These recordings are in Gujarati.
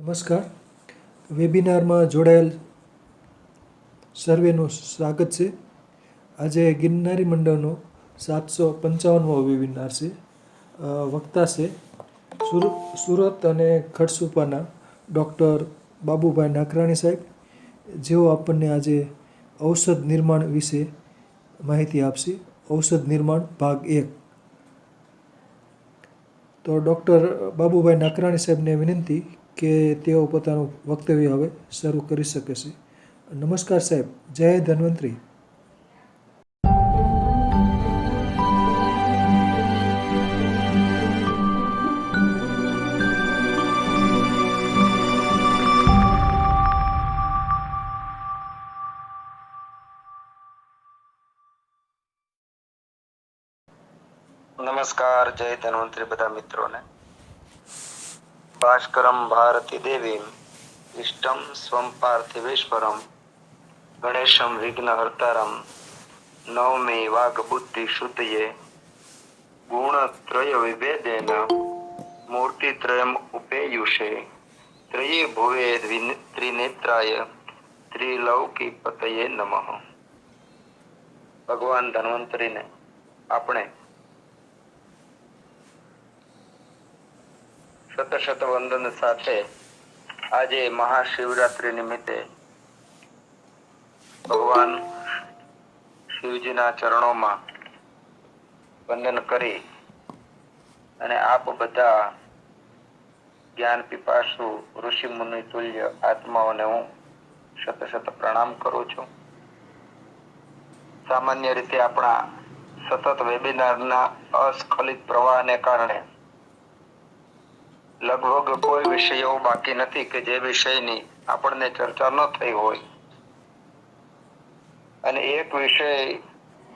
નમસ્કાર. વેબિનારમાં જોડાયેલ સર્વેનું સ્વાગત છે. આજે ગિરનારી મંડળનો 755મો વેબિનાર છે. વક્તા છે સુરત અને ખડસુપાના ડૉક્ટર બાબુભાઈ નાકરાણી સાહેબ, જેઓ આપણને આજે ઔષધ નિર્માણ વિશે માહિતી આપશે. ઔષધ નિર્માણ ભાગ 1. તો ડૉક્ટર બાબુભાઈ નાકરાણી સાહેબને વિનંતી કે તેઓ પોતાનું વક્તવ્ય હવે શરૂ કરી શકે છે. નમસ્કાર સાહેબ. જય ધન્વંતરી. નમસ્કાર. જય ધન્વંતરી બધા મિત્રોને. ભાસ્કરમ ભારતી દેવીમ ઇષ્ટમ સ્વમ પાર્થિવેશ્વરમ ગણેશમ વિઘ્ન હર્તારમ નવમે વાઘ બુદ્ધિ શુદ્ધયે ગુણત્રય વિભેદેન મૂર્તિત્રયમ ઉપેયુષે ત્રયે ભુવે ત્રિનેત્રાય ત્રિલૌકી પતયે નમઃ. ભગવાન ધન્વંતરીને આપણે શત વંદન સાથે આજે મહાશિવરાત્રી નિમિત્તે ભગવાન શિવજીના ચરણોમાં વંદન કરી અને આપ બધા જ્ઞાન પીપાસુ ઋષિ મુનિ તુલ્ય આત્માઓને હું શત પ્રણામ કરું છું. સામાન્ય રીતે આપણા સતત વેબિનારના અસ્ખલિત પ્રવાહને કારણે લગભગ કોઈ વિષયો બાકી નથી કે જે વિષયની આપણને ચર્ચા ન થઈ હોય, અને એક વિષય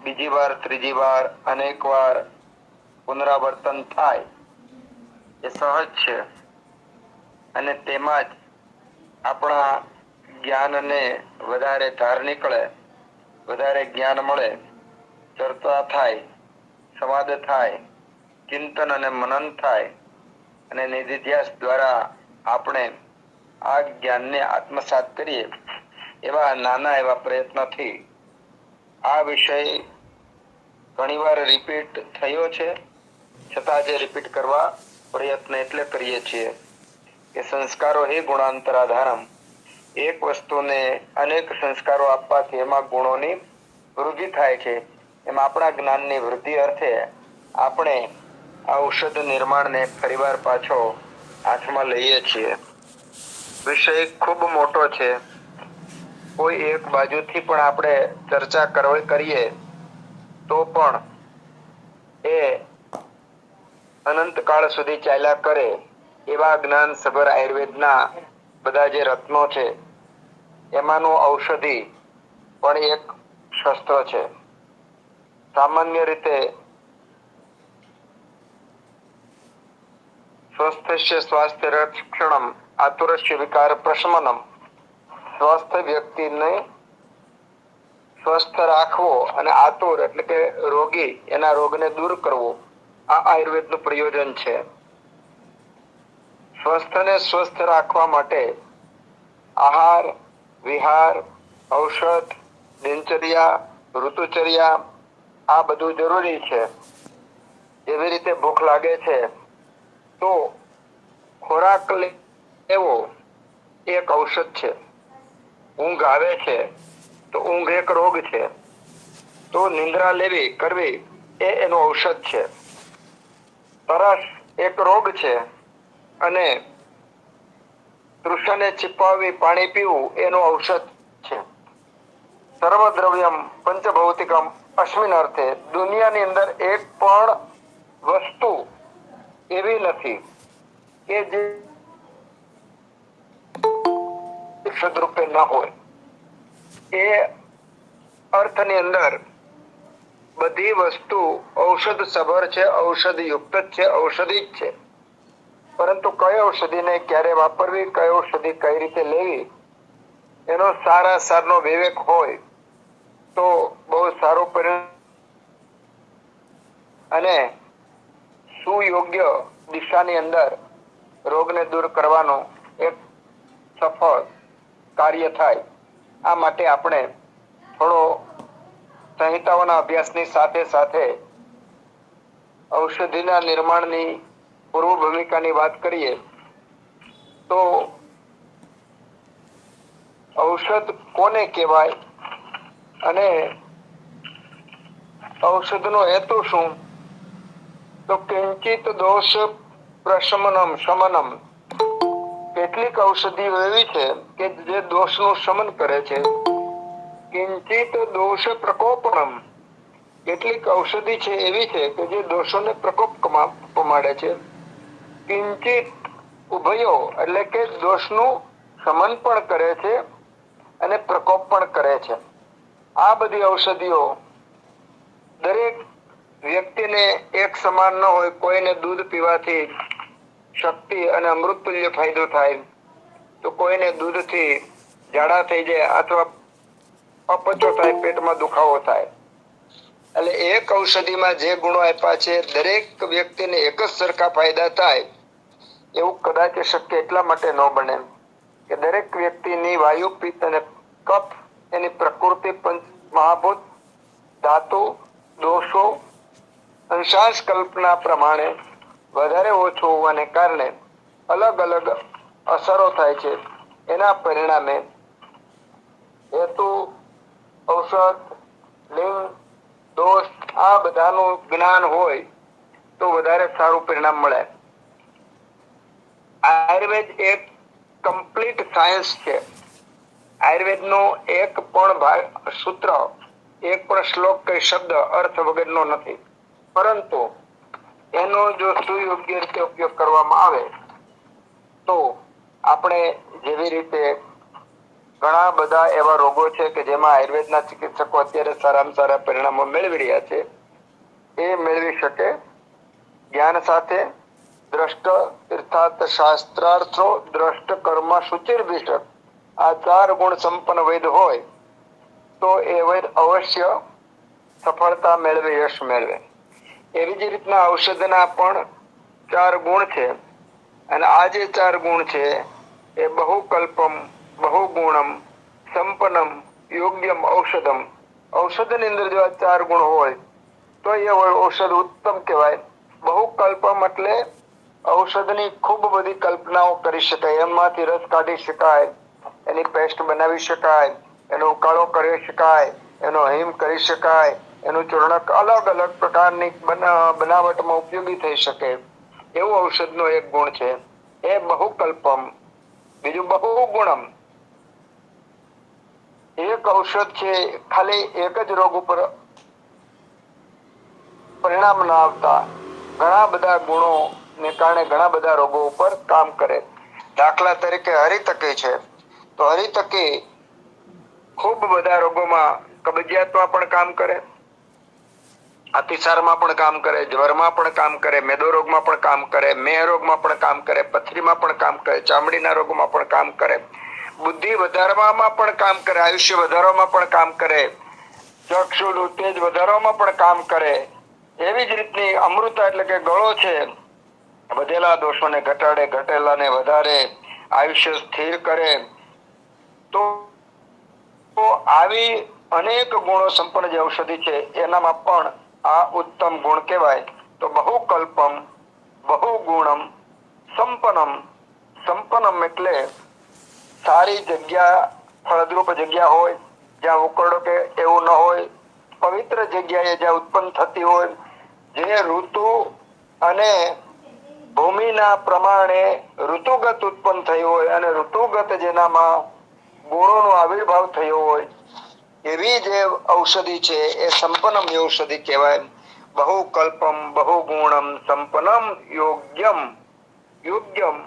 બીજી વાર, ત્રીજી વાર, અનેક વાર પુનરાવર્તન થાય એ સહજ છે. અને તેમાં જ આપણા જ્ઞાનને વધારે ધાર નીકળે, વધારે જ્ઞાન મળે, ચર્ચા થાય, સંવાદ થાય, ચિંતન અને મનન થાય અને નિધિધ્યાસ દ્વારા આપણે આ જ્ઞાનને આત્મસાત કરીએ એવા નાના એવા પ્રયત્નથી આ વિષય ઘણીવાર રિપીટ થયો છે. છતાં જે રિપીટ કરવા પ્રયત્ન એટલે કરીએ છીએ કે સંસ્કારો એ ગુણાંતરાધારમ. એક વસ્તુને અનેક સંસ્કારો આપવાથી એમાં ગુણોની વૃદ્ધિ થાય છે. એમ આપણા જ્ઞાનની વૃદ્ધિ અર્થે આપણે આ ઔષધ નિર્માણને ફરીવાર પાછો હાથમાં લઈએ છીએ. વિષય ખૂબ મોટો છે. કોઈ એક બાજુથી પણ આપણે ચર્ચા કરીએ તો પણ એ અનંતકાળ સુધી ચાલ્યા કરે એવા જ્ઞાન સભર આયુર્વેદના બધા જે રત્નો છે એમાંનું ઔષધિ પણ એક શસ્ત્ર છે. સામાન્ય રીતે સ્વસ્થસ્ય સ્વાસ્થ્ય રક્ષણમ આતુરસ્ય વિકાર પ્રશમનમ. સ્વસ્થ વ્યક્તિને સ્વસ્થ રાખવો અને આતુર એટલે કે રોગી એના રોગને દૂર કરવો, આ આયુર્વેદનું પ્રયોજન છે. સ્વસ્થને સ્વસ્થ રાખવા માટે આહાર, વિહાર, ઔષધ, દિનચર્યા, ઋતુચર્યા આ બધું જરૂરી છે. એવી રીતે ભૂખ લાગે છે તો ખોરાક લેવો એક ઔષધ છે. ઊંઘ આવે છે તો ઊંઘ એક રોગ છે. તો નિંદ્રા કરવી એ એનું ઔષધ છે. તરસ એક રોગ છે અને તૃષાને છીપાવી પાણી પીવું એનું ઔષધ છે. સર્વદ્રવ્યમ પંચભૌતિકમ અસ્મિન અર્થે દુનિયાની અંદર એક પણ વસ્તુ એવી નથી કે જે સદરૂપે ન હોય. એ અર્થની અંદર બધી વસ્તુ ઔષધ સભર છે, ઔષધ યુક્ત જ છે, ઔષધિ જ છે. પરંતુ કઈ ઔષધિને ક્યારે વાપરવી, કઈ ઔષધિ કઈ રીતે લેવી એનો સારનો વિવેક હોય તો બહુ સારું પરિણામ અને સુયોગ્ય દિશાની અંદર રોગને દૂર કરવાનો એક સફળ કાર્ય થાય આ માટે આપણે થોડો સંહિતાઓના અભ્યાસની સાથે સાથે ઔષધિના નિર્માણની પૂર્વ ભૂમિકાની વાત કરીએ તો ઔષધ કોને કહેવાય અને ઔષધનો હેતુ શું? તો કિંચિત દોષ પ્રશમનમ શમનમ, કેટલીક ઔષધિઓ એવી છે કે જે દોષનું શમન કરે છે. કિંચિત દોષ પ્રકોપનમ, કેટલીક ઔષધિ છે એવી છે કે જે દોષોને પ્રકોપ પમાડે છે. કિંચિત ઉભયો એટલે કે દોષનું શમન પણ કરે છે અને પ્રકોપ પણ કરે છે. આ બધી ઔષધિઓ દરેક વ્યક્તિને એક સમાન ન હોય. કોઈને દૂધ પીવાથી શક્તિ અને અમૃત તુલ્ય ફાયદો થાય, તો કોઈને દૂધથી ઝાડા થઈ જાય અથવા અપચો થાય, પેટમાં દુખાવો થાય. એટલે એક ઔષધિમાં જે ગુણો આપ્યા છે દરેક વ્યક્તિને એક જ સરખા ફાયદા થાય એવું કદાચ શક્ય એટલા માટે ન બને કે દરેક વ્યક્તિની વાયુ, પિત્ત અને કફ એની પ્રકૃતિ, પંચ મહાભૂત, ધાતુ, દોષો, અંશાંશ કલ્પના પ્રમાણે વધારે ઓછું હોવાને કારણે અલગ અલગ અસરો થાય છે. એના પરિણામે હેતુ, ઔષધ, લિંગ, દોષ આ બધાનું જ્ઞાન હોય તો વધારે સારું પરિણામ મળે. આયુર્વેદ એક કમ્પ્લીટ સાયન્સ છે. આયુર્વેદનો એક પણ સૂત્ર, એક પણ શ્લોક કે શબ્દ અર્થ વગરનો નથી, પરંતુ એનો જો સુયોગ્ય રીતે ઉપયોગ કરવામાં આવે તો આપણે જેવી રીતે ઘણા બધા એવા રોગો છે કે જેમાં આયુર્વેદના ચિકિત્સકો અત્યારે સારામાં સારા પરિણામો મેળવી રહ્યા છે, એ મેળવી શકે. જ્ઞાન સાથે દ્રષ્ટ તીર્થાર્થ શાસ્ત્રાર્થો દ્રષ્ટ કર્મ શુચિર્ભિષક, આ 4 ગુણ સંપન્ન વૈદ હોય તો એ વૈદ અવશ્ય સફળતા મેળવે, યશ મેળવે. એવી જ રીતના ઔષધના પણ 4 ગુણ છે અને આ જે 4 ગુણ છે એ બહુકલ્પમ, બહુગુણમ, સંપન્નમ, યોગ્યમ, ઔષધમ. ઔષધની અંદર જો આ 4 ગુણ હોય તો એ ઔષધ ઉત્તમ કહેવાય. બહુકલ્પમ એટલે ઔષધની ખૂબ બધી કલ્પનાઓ કરી શકાય, એમાંથી રસ કાઢી શકાય, એની પેસ્ટ બનાવી શકાય, એનો ઉકાળો કરી શકાય, એનો હિમ કરી શકાય, એનું ચૂર્ણક અલગ અલગ પ્રકારની બનાવટમાં ઉપયોગી થઈ શકે એવું ઔષધનો એક ગુણ છે, એ બહુકલ્પમ. બીજું બહુગુણમ, એક ઔષધ છે ખાલી એક જ રોગ ઉપર પરિણામ ના આવતા ઘણા બધા ગુણો ને કારણે ઘણા બધા રોગો ઉપર કામ કરે. દાખલા તરીકે હરિતકી છે, તો હરિતકી ખૂબ બધા રોગોમાં, કબજિયાતમાં પણ કામ કરે, અતિસારમાં પણ કામ કરે, જ્વરમાં પણ કામ કરે, મેદો રોગમાં પણ કામ કરે, મેહ રોગમાં પણ કામ કરે, પથરીમાં પણ કામ કરે, ચામડીના રોગમાં પણ કામ કરે, બુદ્ધિ વધારવામાં પણ કામ કરે, આયુષ્ય વધારવામાં પણ કામ કરે, ચક્ષુનું તેજ વધારવામાં પણ કામ કરે. એવી જ રીતની અમૃતા એટલે કે ગળો છે, વધેલા દોષોને ઘટાડે, ઘટેલાને વધારે, આયુષ્ય સ્થિર કરે. તો આવી અનેક ગુણો સંપન્ન જે ઔષધિ છે એનામાં પણ આ ઉત્તમ ગુણ કહેવાય. તો બહુકલ્પમ, બહુગુણમ, સંપન્નમ. સંપન્નમ એટલે સારી જગ્યા, ફળદ્રુપ જગ્યા હોય જ્યાં ઉકરડો કે એવું ન હોય, પવિત્ર જગ્યાએ જ્યાં ઉત્પન્ન થતી હોય, જે ઋતુ અને ભૂમિના પ્રમાણે ઋતુગત ઉત્પન્ન થઈ હોય અને ઋતુગત જેનામાં ગુણોનો આવિર્ભાવ થયો હોય એવી જે ઔષધિ છે એ સંપન્નમ ઔષધિ કહેવાય. બહુકલ્પમ, બહુગુણમ, સંપન્નમ, યોગ્યમ. યોગ્યમ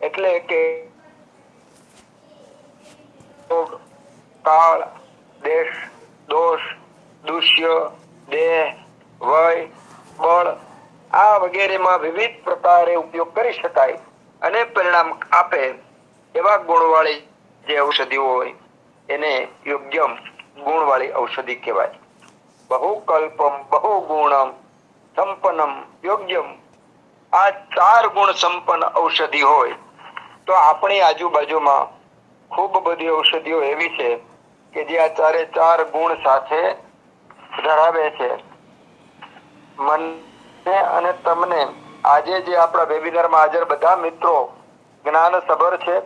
એટલે કે કાળ, દેશ, દોષ, દુષ્ય, દેહ, વય, બળ આ વગેરેમાં વિવિધ પ્રકારે ઉપયોગ કરી શકાય અને પરિણામ આપે એવા ગુણવાળી જે ઔષધિઓ હોય એને યોગ્યમ, ગુણવાળી ઔષધિ કહેવાય. બહુકલ્પમ, બહુગુણમ, સંપન્નમ, યોગ્યમ. આ 4 ગુણ સંપન્ન ઔષધિ હોય તો આપણી આજુબાજુમાં ખૂબ બધી ઔષધિઓ એવી છે કે જે આ ચારે ચાર ગુણ સાથે ધરાવે છે. મને અને તમને આજે જે આપણા વેબિનારમાં હાજર બધા મિત્રો જ્ઞાન સભર છે,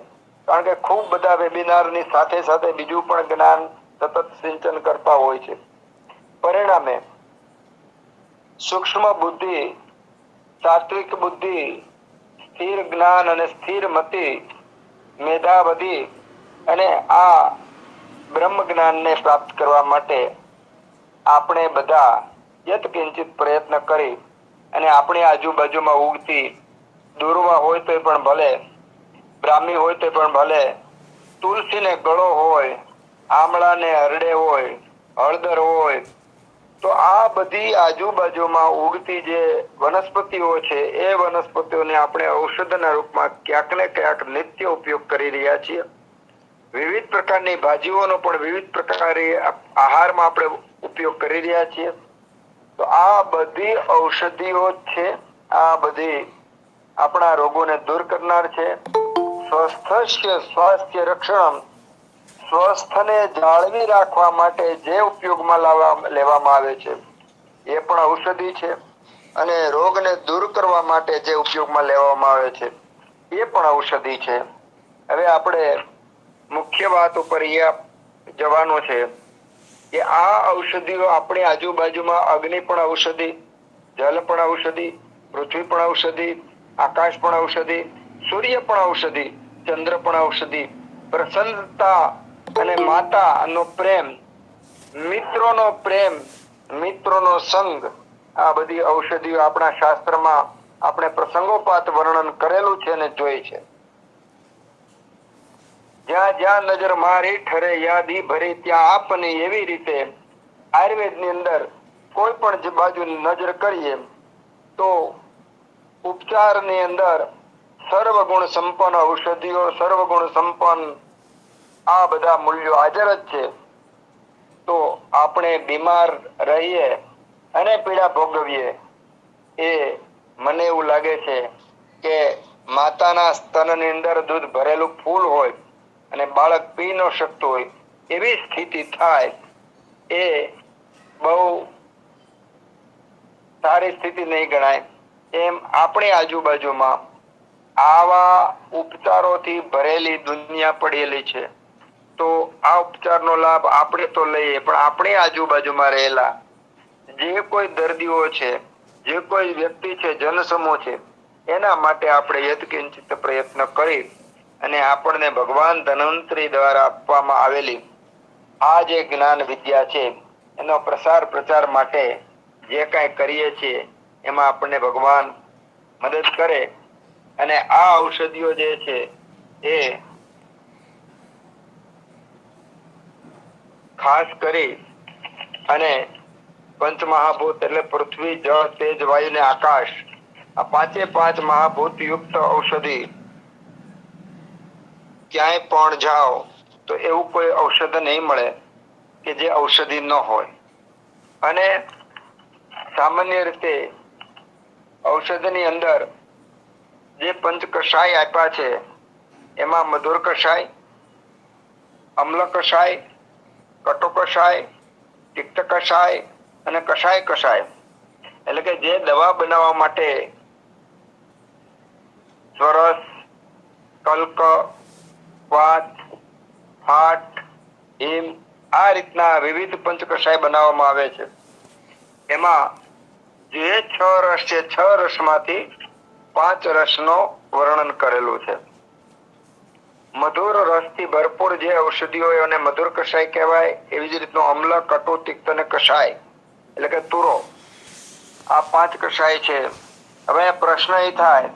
કારણ કે ખૂબ બધા વેબિનારની સાથે સાથે બીજું પણ જ્ઞાન સતત સિંચન કરતા હોય છે. પરિણામે સૂક્ષ્મ બુદ્ધિ, સાત્વિક બુદ્ધિ, સ્થિર જ્ઞાન અને સ્થિર મતિ, મેધાવધિ અને આ બ્રહ્મ જ્ઞાનને પ્રાપ્ત કરવા માટે આપણે બધા યત્કિંચિત પ્રયત્ન કરી અને આપણી આજુબાજુમાં ઉગતી દુર્વા હોય તો પણ ભલે, બ્રાહ્મી હોય તો પણ ભલે, તુલસીને ગળો હોય, આમળાને હરડે હોય, હળદર હોય, તો આ બધી આજુબાજુમાં ઉગતી જે વનસ્પતિઓ છે એ વનસ્પતિઓને આપણે ઔષધના રૂપમાં ક્યાંક ને ક્યાંક નિત્ય ઉપયોગ કરી રહ્યા છીએ. વિવિધ પ્રકારની ભાજીઓનો પણ વિવિધ પ્રકારે આહારમાં આપણે ઉપયોગ કરી રહ્યા છીએ. તો આ બધી ઔષધિઓ છે, આ બધી આપણા રોગોને દૂર કરનાર છે. સ્વસ્થસ્ય સ્વાસ્થ્ય રક્ષણ, સ્વસ્થને જાળવી રાખવા માટે જે ઉપયોગમાં લેવામાં આવે છે એ પણ ઔષધિ છે, અને રોગને દૂર કરવા માટે જે ઉપયોગમાં લેવામાં આવે છે એ પણ ઔષધિ છે. હવે આપણે મુખ્ય વાત ઉપર જવાનું છે કે આ ઔષધિઓ આપણી આજુબાજુમાં અગ્નિ પણ ઔષધિ, જલ પણ ઔષધિ, પૃથ્વી પણ ઔષધિ, આકાશ પણ ઔષધિ, સૂર્ય પણ ઔષધિ, ચંદ્ર પણ ઔષધિ, પ્રસન્નતા અને માતાનો પ્રેમ, મિત્રોનો પ્રેમ, મિત્રોનો સંગ, આ બધી ઔષધિઓ આપણા શાસ્ત્રમાં આપણે પ્રસંગોપાત વર્ણન કરેલું છે અને જોઈ છે. જ્યાં જ્યાં નજર મારી ઠરે યાદી ભરી ત્યાં આપની, એવી રીતે આયુર્વેદની અંદર કોઈ પણ જે બાજુ નજર કરીએ તો ઉપચારની અંદર સર્વગુણ સંપન્ન ઔષધિઓ, સર્વગુણ સંપન્ન આ બધા મૂલ્યો હાજર જ છે. તો આપણે બીમાર રહીએ અને પીડા ભોગવીએ એ મને એવું લાગે છે કે માતાના સ્તનની અંદર દૂધ ભરેલું ફૂલ હોય અને બાળક પી ન શકતું હોય એવી સ્થિતિ થાય, એ બહુ સારી સ્થિતિ નહીં ગણાય. એમ આપણી આજુબાજુમાં આવા ઉપચારોથી ભરેલી દુનિયા પડેલી છે. તો આ ઉપચારનો લાભ આપણે તો લઈએ, પણ આપણી આજુબાજુમાં રહેલા જે કોઈ દર્દીઓ છે, જે કોઈ વ્યક્તિ છે, જનસમૂહ છે, એના માટે આપણે યત્કિંચિત પ્રયત્ન કરી અને આપણને ભગવાન ધન્વંતરી દ્વારા આપવામાં આવેલી આ જે જ્ઞાન વિદ્યા છે એનો પ્રસાર પ્રચાર માટે જે કાંઈ કરીએ છીએ એમાં આપણને ભગવાન મદદ કરે અને આ ઔષધિઓ જે છે એ ખાસ કરી અને પંચમહાભૂત એટલે પૃથ્વી, જળ, તેજ, વાયુ ને આકાશ, આ પાંચે પાંચ મહાભૂત યુક્ત ઔષધિ ક્યાંય પણ જાઓ તો એવું કોઈ ઔષધ નહીં મળે કે જે ઔષધિ ન હોય. અને સામાન્ય રીતે ઔષધની અંદર જે પંચ કષાય આપ્યા છે એમાં મધુર કષાય, અમ્લ કષાય, કટુ કષાય, તિક્ત કષાય અને કષાય કષાય, એટલે કે જે દવા બનાવવા માટે સ્વરસ, કલ્ક, વાત, ફાટ, હિમ આ રીતના વિવિધ પંચ કષાય બનાવવામાં આવે છે. એમાં જે 6 રસ છે 6 રસમાંથી 5 રસનો વર્ણન કરેલું છે. મધુર રસથી ભરપૂર જે ઔષધિઓ અને મધુર કષાય કહેવાય, એવી જ રીતનો અમ્લ, કટુ, તિક્ત અને કષાય એટલે કે તુરો, આ 5 કષાય છે. હવે પ્રશ્ન એ થાય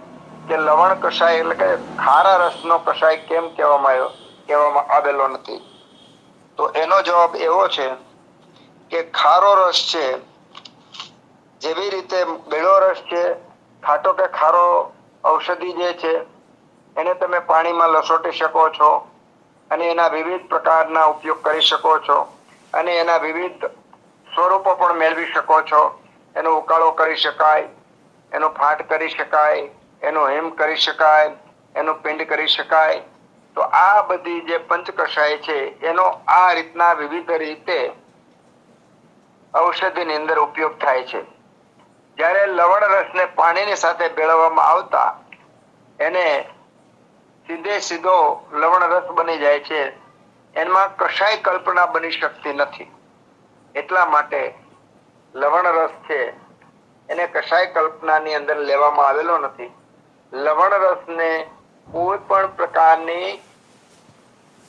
કે લવણ કષાય એટલે કે ખારા રસનો કષાય કેમ કહેવામાં આવેલો નથી? તો એનો જવાબ એવો છે કે ખારો રસ છે, જેવી રીતે ગળ્યો રસ છે, ખાટો કે ખારો ઔષધિ જે છે એને તમે પાણીમાં લસોટી શકો છો અને એના વિવિધ પ્રકારના ઉપયોગ કરી શકો છો અને એના વિવિધ સ્વરૂપો પણ મેળવી શકો છો. એનો ઉકાળો કરી શકાય, એનો ફાટ કરી શકાય, એનો હિમ કરી શકાય, એનું પિંડ કરી શકાય. તો આ બધી જે પંચકષાય છે એનો આ રીતના વિવિધ રીતે ઔષધિની અંદર ઉપયોગ થાય છે. જ્યારે લવણ રસને પાણીની સાથે ભેળવવામાં આવતા એને સીધો લવણ રસ બની જાય છે. એમાં કશાય કલ્પના બની શકતી નથી. એટલા માટે લવણ રસ છે એને કશાય કલ્પનાની અંદર લેવામાં આવેલો નથી. લવણ રસને કોઈ પણ પ્રકારની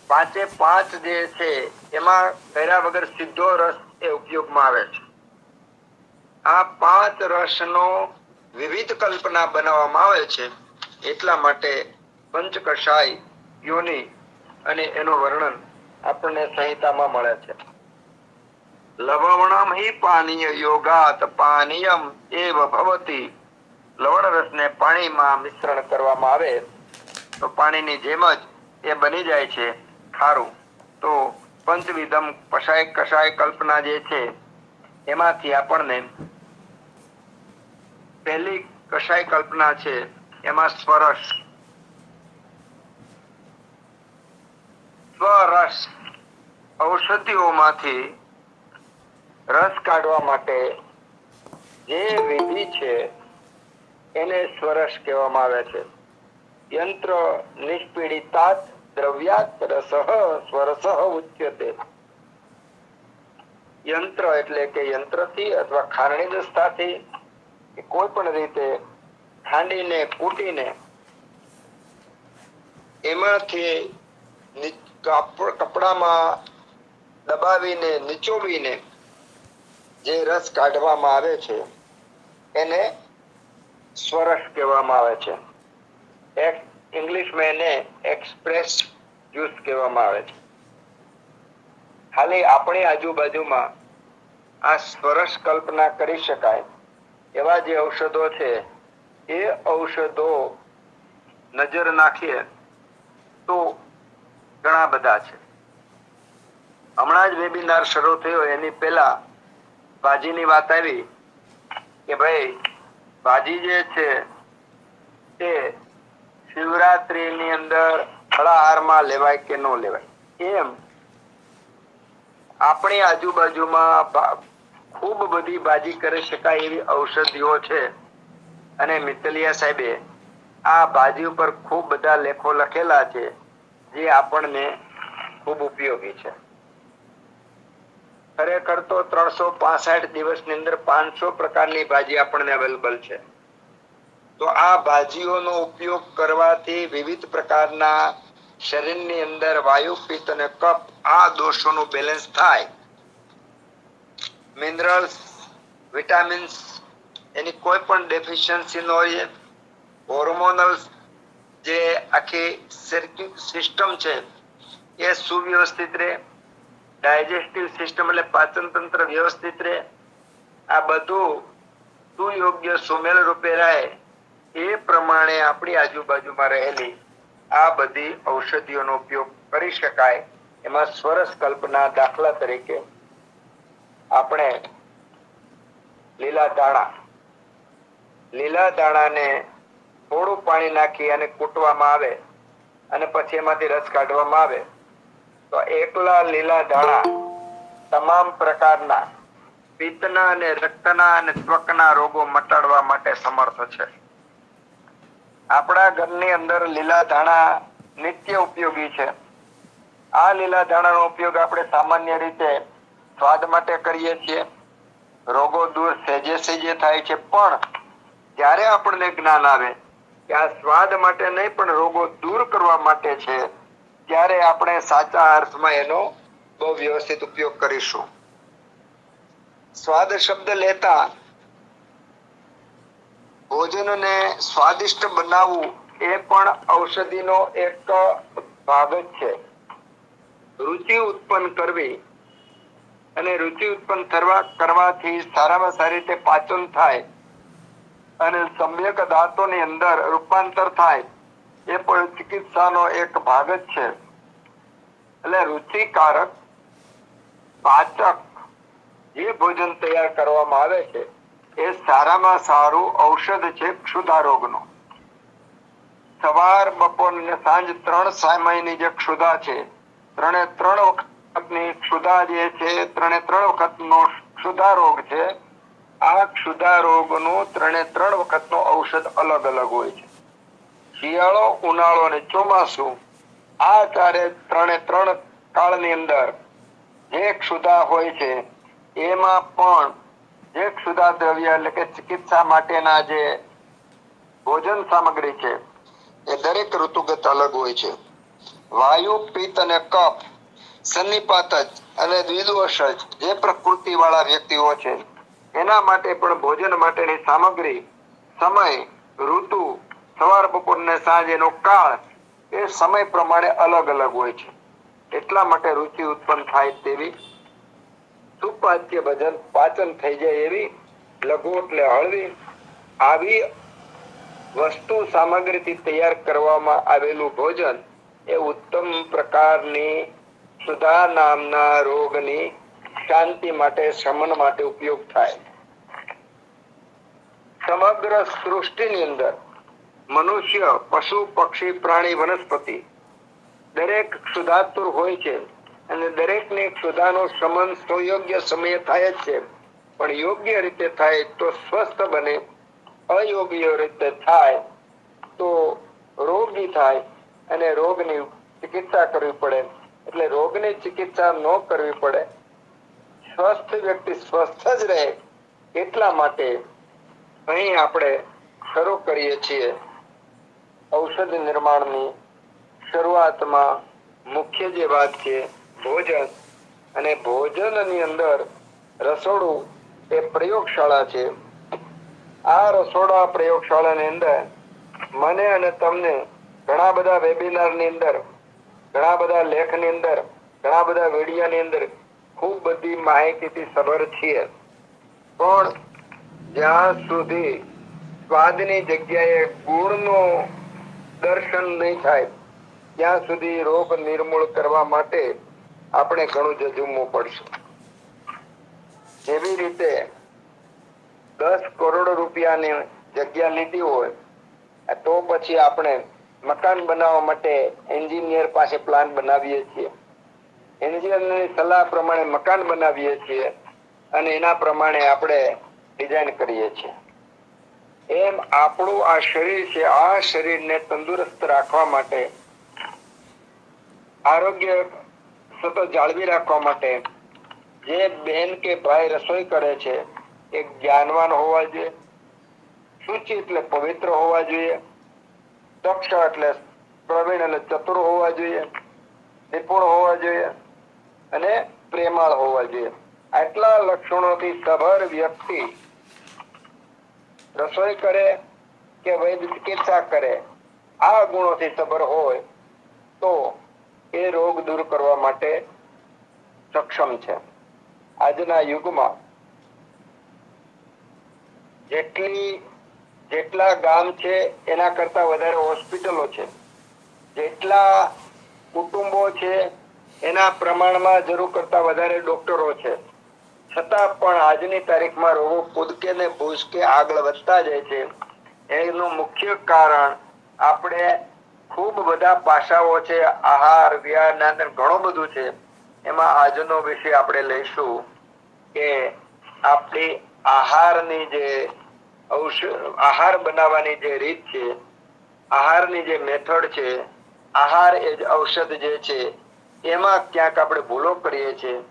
5 જે છે એમાં કર્યા વગર સીધો રસ એ ઉપયોગમાં આવે છે. આ 5 રસનો વિવિધ કલ્પના બનાવવામાં આવે છે. એટલા માટે પંચકષાય યોની અને એનું વર્ણન આપણને સંહિતામાં મળે છે. લવણમ હિ પાનીય યોગાત પાનીયમ એવ ભવતી. લવણ રસને પાણીમાં મિશ્રણ કરવામાં આવે તો પાણીની જેમ જ એ બની જાય છે ખારું. તો પંચવિધમ કષાય કલ્પના જે છે એમાંથી આપણને પહેલી કષાય કલ્પના છે એમાં સ્વરસ ઔષધિઓમાંથી રસ કાઢવા માટે જે વિધિ છે એને સ્વરસ કહેવામાં આવે છે. યંત્ર નિષ્પીડિતાત દ્રવ્યાત રસઃ સ્વરસઃ ઉચ્યતે. યંત્ર એટલે કે યંત્રથી અથવા ખારણી દસ્તાથી કોઈ પણ રીતે ખાંડીને કૂટીને એમાંથી કપડામાં દબાવીને નીચોવીને જે રસ કાઢવામાં આવે છે એને સ્વરસ કહેવામાં આવે છે. ઇંગ્લિશમાં એને એક્સપ્રેસ જ્યુસ કહેવામાં આવે છે. ખાલી આપણી આજુબાજુમાં આ સ્વરસ કલ્પના કરી શકાય એવા જે ઔષધો છે એ ઔષધો નજર નાખીએ તો ઘણા બધા છે. હમણાં જ વેબિનાર શરૂ થયો એની પહેલા ભાજીની વાત આવી કે ભાઈ ભાજી જે છે તે શિવરાત્રીની અંદર ફળાહારમાં લેવાય કે ન લેવાય. એમ આપણી આજુબાજુમાં ખૂબ બધી ભાજી કરી શકાય એવી ઔષધિઓ છે. અને મિત્તલિયા સાહેબે આ ભાજી ઉપર ખૂબ બધા લેખો લખેલા છે જે આપણને ખૂબ ઉપયોગી છે. ખરેખર તો 365 દિવસની અંદર 500 પ્રકારની ભાજી આપણને અવેલેબલ છે. તો આ ભાજીઓનો ઉપયોગ કરવાથી વિવિધ પ્રકારના શરીરની અંદર વાયુ, પિત્ત અને કફ આ દોષોનું બેલેન્સ થાય. મિનરલ્સ, વિટામિન્સ એની કોઈ પણ ડેફિશિયન્સી ન હોય. હોર્મોનલ જે આખી સિસ્ટમ છે એ સુવ્યવસ્થિત રહે. ડાયજેસ્ટિવ સિસ્ટમ એટલે પાચન તંત્ર વ્યવસ્થિત રહે. આ બધું સુયોગ્ય સુમેળ રૂપે રહે એ પ્રમાણે આપણી આજુબાજુમાં રહેલી આ બધી ઔષધિઓનો ઉપયોગ કરી શકાય. એમાં સ્વરસ કલ્પના દાખલા તરીકે આપણે લીલા દાણાને થોડું પાણી નાખી અને કૂટવામાં આવે અને પછી એમાંથી રસ કાઢવામાં આવે તો એકલા લીલા દાણા તમામ પ્રકારના પિત્તના અને રક્તના અને ત્વકના રોગો મટાડવા માટે સમર્થ છે. આપણા ઘરની અંદર લીલા ધાણા નિત્ય ઉપયોગી છે. આ લીલા ધાણાનો ઉપયોગ આપણે સામાન્ય રીતે સ્વાદ માટે કરીએ છીએ. રોગો દૂર સહેજે થાય છે. પણ જ્યારે આપણને જ્ઞાન આવે કે આ સ્વાદ માટે નહીં પણ રોગો દૂર કરવા માટે છે ત્યારે આપણે સાચા અર્થમાં એનો બહુ વ્યવસ્થિત ઉપયોગ કરીશું. સ્વાદ શબ્દ લેતા ભોજનને સ્વાદિષ્ટ બનાવવું એ પણ ઔષધિનો એક ભાગ જ છે. રુચિ ઉત્પન્ન કરવી અને રુચિ ઉત્પન્ન કરવાથી સારામાં સારી રીતે પાચન થાય અને સમ્યક ધાતુની અંદર રૂપાંતર થાય એ પણ ચિકિત્સાનો એક ભાગ જ છે. એટલે રુચિકારક પાચક જે ભોજન તૈયાર કરવામાં આવે છે એ સારામાં સારું ઔષધ છે ક્ષુધા રોગનો. સવાર બપોર અને સાંજ 3 સમયની જે ક્ષુધા છે, 3 વખતની ક્ષુધા જે છે, 3 વખતનો ક્ષુધા રોગ છે. આ ક્ષુધા રોગનો 3 વખતનો ઔષધ અલગ અલગ હોય છે. શિયાળો, ઉનાળો અને ચોમાસું, આ 3 કાળની અંદર જે ક્ષુધા હોય છે એમાં પણ જે ક્ષુધા દ્રવ્ય એટલે કે ચિકિત્સા માટેના જે ભોજન સામગ્રી છે એ દરેક ઋતુગત અલગ હોય છે. વાયુ, પિત્ત અને કફ સન્નિપાત જ અને દ્વિદોષ જ જે પ્રકૃતિ વાળા વ્યક્તિઓ છે એના માટે પણ ભોજન માટેની સામગ્રી, સમય, ઋતુ, સવાર બપોર ને સાંજનો કાળ એ સમય પ્રમાણે અલગ અલગ હોય છે. એટલા માટે રુચિ ઉત્પન્ન થાય તેવી, સુપાચ્ય ભોજન પાચન થઈ જાય એવી, લઘુ એટલે હળવી, આવી વસ્તુ સામગ્રીથી તૈયાર કરવામાં આવેલું ભોજન એ ઉત્તમ પ્રકારની સુધા નામના રોગની શાંતિ માટે, શમન માટે ઉપયોગ થાય. સમગ્ર સૃષ્ટિની અંદર મનુષ્ય, પશુ, પક્ષી, પ્રાણી, વનસ્પતિ દરેક ક્ષુધાતુર હોય છે અને દરેકની ક્ષુધાનો શમન સુયોગ્ય સમયે થાય જ છે. પણ યોગ્ય રીતે થાય તો સ્વસ્થ બને, અયોગ્ય રીતે થાય તો રોગી થાય અને રોગની ચિકિત્સા કરવી પડે. એટલે રોગની ચિકિત્સા ન કરવી પડે, સ્વસ્થ વ્યક્તિ સ્વસ્થ જ રહે એટલા માટે અહીં આપણે શરૂ કરીએ છીએ ઔષધ નિર્માણની શરૂઆતમાં મુખ્ય જે વાત છે ભોજન, અને ભોજનની અંદર રસોડું એ પ્રયોગશાળા છે. આ રસોડા પ્રયોગશાળાની અંદર મને અને તમને ઘણા બધા વેબિનારની અંદર, ઘણા બધા લેખની અંદર, ઘણા બધા વિડિયાની અંદર ખૂબ બધી માહિતીથી સભર છીએ. પણ જ્યાં સુધી સ્વાદની જગ્યાએ ગુણનો દર્શન નહીં થાય ત્યાં સુધી રોગ નિર્મૂળ કરવા માટે આપણે ઘણું ઝઝૂમવું પડશે. જેવી રીતે 10 કરોડ રૂપિયાની જગ્યા લીધી હોય તો પછી આપણે મકાન બનાવવા માટે એન્જિનિયર પાસે પ્લાન બનાવીએ છીએ. એન્જિનિયરની સલાહ પ્રમાણે મકાન બનાવીએ છીએ અને એના પ્રમાણે આપણે ડિઝાઇન કરીએ છીએ. એમ આપણું આ શરીર છે, આ શરીરને તંદુરસ્ત રાખવા માટે, આરોગ્ય સતત જાળવી રાખવા માટે જે બેન કે ભાઈ રસોઈ કરે છે એ જ્ઞાનવાન હોવા જોઈએ, શુચિ એટલે પવિત્ર હોવા જોઈએ, દક્ષ એટલે પ્રવીણ અને ચતુર હોવા જોઈએ, નિપુણ હોવા જોઈએ અને પ્રેમાળ હોવા જોઈએ. આટલા લક્ષણોથી સભર વ્યક્તિ રસોઈ કરે કે વૈદ્ય ચિકિત્સા કરે, આ ગુણોથી સભર હોય તો એ રોગ દૂર કરવા માટે સક્ષમ છે. આજના યુગમાં જેટલા ગામ છે એના કરતા વધારે હોસ્પિટલો છે, જેટલા કુટુંબો છે એના પ્રમાણમાં જરૂર કરતા વધારે ડોક્ટરો છે. છતાં પણ આજની તારીખમાં રોગો કૂદકે ને ભૂસકે આગળ વધતા જાય છે. એનું મુખ્ય કારણ આપણે ખૂબ બધા પાસાઓ છે, આહાર, વિહાર, ઘણું બધું છે. એમાં આજનો વિષય આપણે લઈશું કે આપણી આહારની જે આહાર બનાવવાની જે રીત છે, આહારની જે મેથડ છે, આહાર એ જ ઔષધ જે છે, એમાં ક્યાંક આપણે ભૂલો કરીએ છીએ,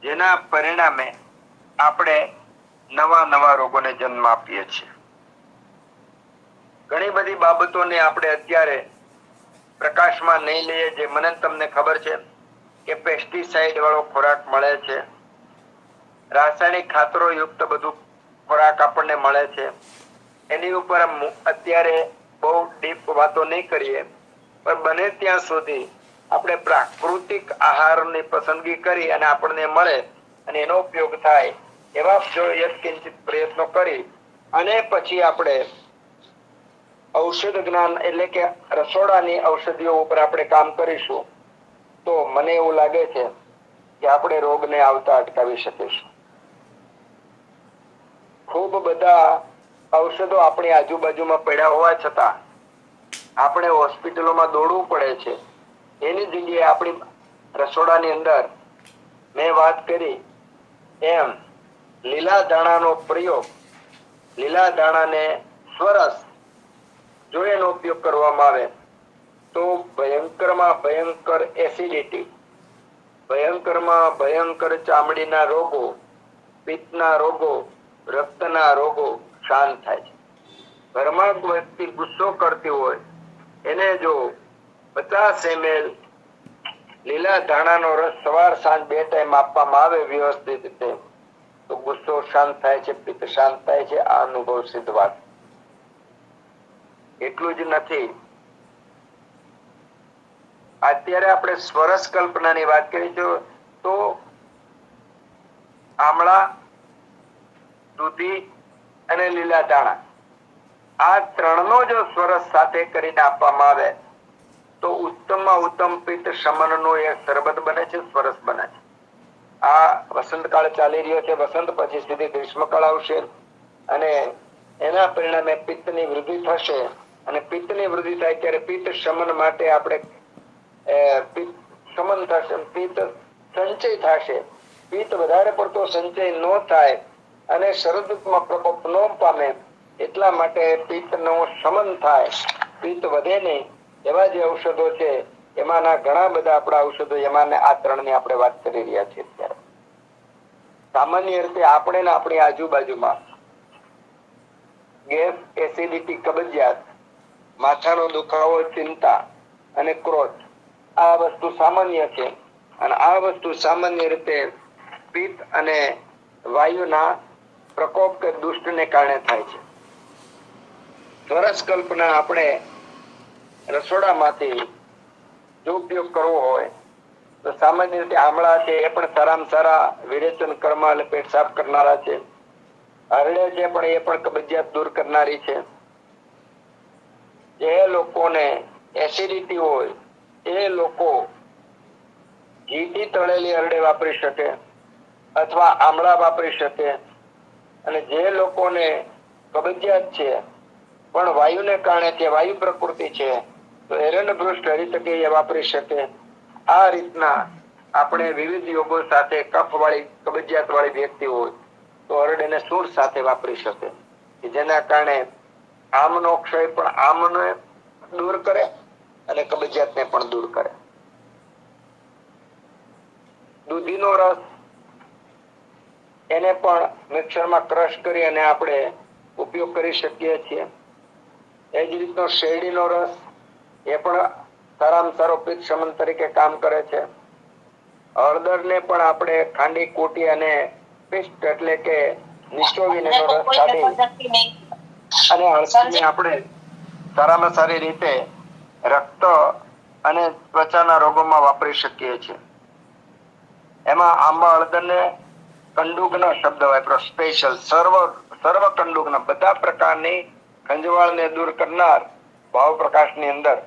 જેના પરિણામે આપણે નવા રોગોને જન્મ આપીએ છીએ. ઘણી બધી બાબતોને આપણે અત્યારે પ્રકાશમાં નહીં લઈએ. જે મને તમને ખબર છે કે પેસ્ટિસાઇડ વાળો ખોરાક મળે છે, રાસાયણિક ખાતરો યુક્ત બધું ખોરાક આપણને મળે છે. એની ઉપર અત્યારે બહુ ડીપ વાતો નહીં કરીએ, પણ બને ત્યાં સુધી આપણે પ્રાકૃતિક આહારની પસંદગી કરી અને આપણને મળે અને એનો ઉપયોગ થાય એવા જો યત્કિંચિત પ્રયત્નો કરી અને પછી આપણે ઔષધ જ્ઞાન એટલે કે રસોડાની ઔષધિઓ ઉપર આપણે કામ કરીશું તો મને એવું લાગે છે કે આપણે રોગને આવતા અટકાવી શકીશું. ખૂબ બધા ઔષધો આપણી આજુબાજુમાં પડ્યા હોવા છતાં આપણે હોસ્પિટલોમાં દોડવું પડે છે, એની જગ્યાએ આપણી રસોડાની અંદર મેં વાત કરી એમ લીલા દાણાનો પ્રયોગ, લીલા દાણાને સ્વરસ જો એનો ઉપયોગ કરવામાં આવે તો ભયંકરમાં ભયંકર એસિડિટી, ભયંકરમાં ભયંકર ચામડીના રોગો, પિત્તના રોગો, રક્તના રોગો શાંત થાય છે. ઘરમાં વ્યક્તિ ગુસ્સો કરતી હોય એને જો 50 ml લીલા ધાણાનો રસ સવાર સાંજ 2 ટાઈમ આપવામાં આવે વ્યવસ્થિત રીતે તો ગુસ્સો શાંત થાય છે, પિત્ત શાંત થાય છે. આ અનુભવ સિદ્ધ વાત. એટલું જ નથી, અત્યારે આપણે સ્વરસ કલ્પનાની વાત કરી તો આમળા, દૂધી અને લીલા દાણા આ ત્રણનો જો સ્વરસ સાથે કરીને આપવામાં આવે તો ઉત્તમમાં ઉત્તમ પિત્ત શમનનો એક શરબત બને છે, સ્વરસ બને છે. આ વસંતકાળ ચાલી રહ્યો છે, વસંત પછી સીધી ગ્રીષ્મકાળ આવશે અને એના પરિણામે પિત્તની વૃદ્ધિ થશે અને પિત્તની વૃદ્ધિ થાય ત્યારે પિત્ત શમન માટે આપણે પિત્ત શમન થશે, પિત્ત સંચય થશે. પિત્ત વધારે પડતો સંચય ન થાય અને શરદમાં પ્રકોપ ન પામે એટલા માટે પિત્તનો શમન થાય, પિત્ત વધે નહીં એવા જે ઔષધો છે એમાંના ઘણા બધા આપણા ઔષધો, એમાં આ ત્રણની આપણે વાત કરી રહ્યા છીએ. અત્યારે સામાન્ય રીતે આપણે ને આપણી આજુબાજુમાં ગેસ, એસિડિટી, કબજિયાત, માથાનો દુખાવો, ચિંતા અને ક્રોધ આ વસ્તુ સામાન્ય છે અને આ વસ્તુ સામાન્ય રીતે પિત્ત અને વાયુના પ્રકોપ કે દુષ્ટને કારણે થાય છે. સ્વરસ કલ્પના આપણે રસોડામાંથી જો ઉપયોગ કરવો હોય તો સામાન્ય રીતે આમળા છે એ પણ સારામાં સારા વિરેચન કર્મ એટલે પેટ સાફ કરનારા છે. હરડે છે પણ એ પણ કબજિયાત દૂર કરનારી છે. જે લોકોને એસિડિટી હોય એ લોકો ઘીથી તળેલી હરડે વાપરી શકે અથવા આમળા વાપરી શકે અને જે લોકોને કબજિયાત છે પણ વાયુને કારણે છે, વાયુ પ્રકૃતિ છે તો એરંડભૃષ્ટ હરિતકે એ વાપરી શકે. આ રીતના આપણે વિવિધ યોગો સાથે કફ વાળી, કબજિયાત વાળી વ્યક્તિ હોય તો હરડેને સૂળ સાથે વાપરી શકે કે જેના કારણે આમનો ક્ષય પણ આમને દૂર કરે અને કબજિયાતને પણ દૂર કરે. દૂધીનો રસ એને પણ મિક્સરમાં ક્રશ કરી અને આપણે ઉપયોગ કરી શકીએ છીએ. એ જ રીતનો શેરડીનો રસ એ પણ સારામાં સારો પિત્ત શમન તરીકે કામ કરે છે. હળદરને પણ આપણે ખાંડી કૂટી અને પેસ્ટ એટલે કે નિચોવીને એનો રસ કાઢી અને હળદરને આપણે સારામાં સારી રીતે રક્ત અને ત્વચાના રોગોમાં વાપરી શકીએ છીએ. એમાં આંબા હળદરને કંડુકના શબ્દ વાપરો, સ્પેશિયલ સર્વ કંડુકના બધા પ્રકારની ખંજવાળને દૂર કરનાર ભાવ પ્રકાશની અંદર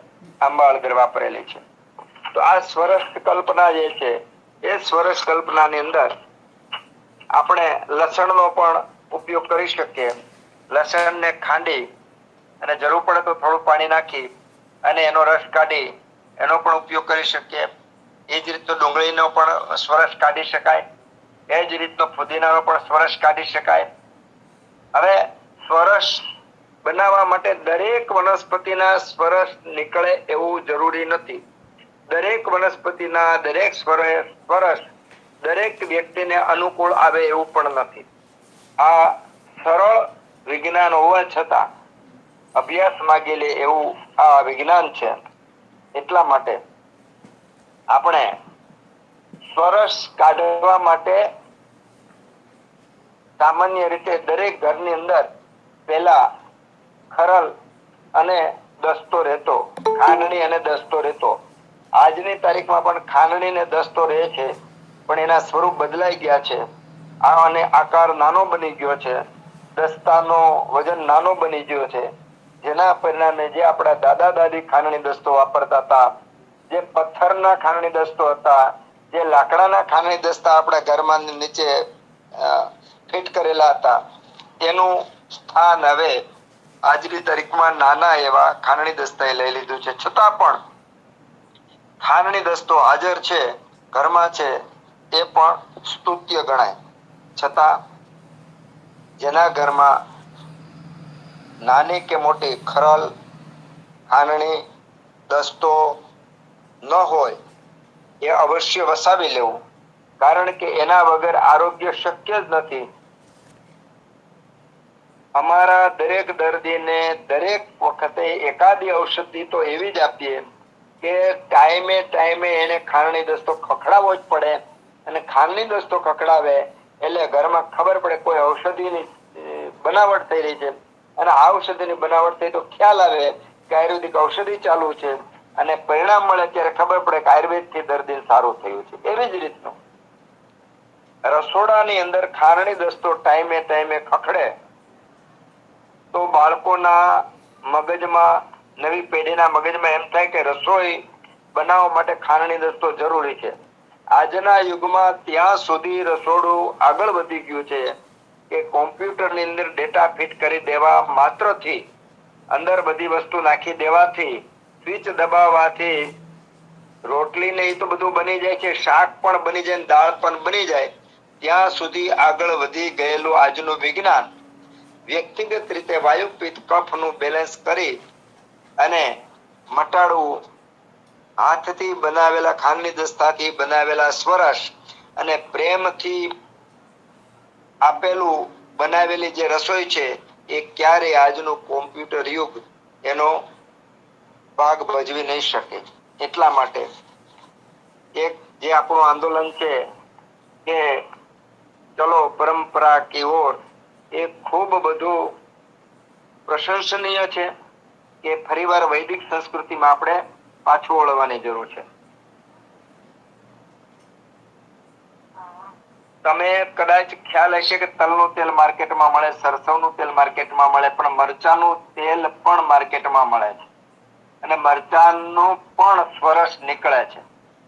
આંબા હળદર વાપરેલી છે. તો આ સ્વરસ કલ્પના જે છે એ સ્વરસ કલ્પનાની અંદર આપણે લસણનો પણ ઉપયોગ કરી શકીએ. લસણને ખાંડી અને જરૂર પડે તો થોડું પાણી નાખી અને એનો રસ કાઢી એનો પણ ઉપયોગ કરી શકીએ. એ જ રીતનો ડુંગળીનો પણ સ્વરસ કાઢી શકાય. એ જ રીતનો ફુદીનાનો પણ સ્વરસ કાઢી શકાય. હવે સ્વરસ બનાવવા માટે દરેક વનસ્પતિના સ્વરસ નીકળે એવું જરૂરી નથી. દરેક વનસ્પતિના દરેક સ્વરસ દરેક વ્યક્તિને અનુકૂળ આવે એવું પણ નથી. આ સરળ વિજ્ઞાન હોવા છતાં અભ્યાસ માંગી લે એવું આ વિજ્ઞાન છે. એટલા માટે આપણે સ્વરસ કાઢવા માટે સામાન્ય રીતે દરેક ઘરની અંદર પહેલા ખરલ અને દસ્તો રહેતો, ખાંડણી અને દસ્તો રહેતો. આજની તારીખમાં પણ ખાંડણી ને દસ્તો રહે છે પણ એના સ્વરૂપ બદલાઈ ગયા છે. અને આકાર નાનો બની ગયો છે. દસ્તાનો વજન નાનો બની ગયો છે. જેના પરિણામે જે આપણા દાદા દાદી ખાંડણી દસ્તો વાપરતા હતા, જે પથ્થરના ખાંડણી દસ્તો હતા, જે લાકડાના ખાંડણી દસ્તા આપણા ઘરમાં નીચે ફિટ કરેલા હતા, તેનું સ્થાન હવે આજની તારીખમાં નાના એવા ખાંડણી દસ્તાએ લઈ લીધું છે, છતાં પણ ખાંડણી દસ્તો હાજર છે, ઘરમાં છે, એ પણ સ્તુત્ય ગણાય. છતાં જેના ઘરમાં નાની કે મોટી ખરલ, ખાંડણી દસ્તો ન હોય એ અવશ્ય વસાવી લેવું, કારણ કે એના વગર આરોગ્ય શક્ય જ નથી. અમારા દરેક દર્દીને દરેક વખતે એકાદી ઔષધિ તો એવી જ આપીએ કે ટાઈમે ટાઈમે એને ખાંડણી દસ્તો ખખડાવવો જ પડે, અને ખાંડણી દસ્તો ખખડાવે એટલે ઘરમાં ખબર પડે કોઈ ઔષધિની બનાવટ થઈ રહી છે, અને આ ઔષધિની બનાવટ થઈ તો ખ્યાલ આવે કે આયુર્વેદિક ઔષધિ ચાલુ છે, અને પરિણામ મળે ત્યારે ખબર પડે કે આયુર્વેદ થી દર્દી સારું થયું છે. એવી જ રીતનું રસોડાની અંદર ખાંડણી દસ્તો ટાઈમે ટાઈમે ખખડે તો બાળકોના મગજમાં, નવી પેઢીના મગજમાં એમ થાય કે રસોઈ બનાવવા માટે ખાંડણી દસ્તો જરૂરી છે. આજના યુગમાં ત્યાં સુધી રસોડું આગળ વધી ગયું છે કે કોમ્પ્યુટરની અંદર ડેટા ફિટ કરી દેવા માત્રથી, અંદર બધી વસ્તુ નાખી દેવાથી, સ્વિચ દબાવવાથી રોટલી ને એ તો બધું બની જાય છે, શાક પણ બની જાય, દાળ પણ બની જાય. ત્યાં સુધી આગળ વધી ગયેલું આજનું વિજ્ઞાન વ્યક્તિગત રીતે વાયુ પિત્ત કફ નું બેલેન્સ કરી અને મટાડવું, હાથથી બનાવેલા ખાંડની દસ્તાથી બનાવેલા સ્વરસ અને પ્રેમથી આપેલું બનાવેલી જે રસોઈ છે એ ક્યારે આજનું કોમ્પ્યુટર યુગ એનો ભાગ ભજવી નહીં શકે. એટલા માટે એક જે આપણું આંદોલન છે કે ચલો પરંપરા કી ઓર, એ ખૂબ બધું પ્રશંસનીય છે કે ફરીવાર વૈદિક સંસ્કૃતિમાં આપણે પાછું વળવાની જરૂર છે. તમે કદાચ ખ્યાલ હશે કે તલનું તેલ માર્કેટમાં મળે, સરસવનું તેલ માર્કેટમાં મળે, પણ મરચાનું તેલ પણ માર્કેટમાં મળે છે, અને મરચાનું પણ સ્વરસ નીકળે છે.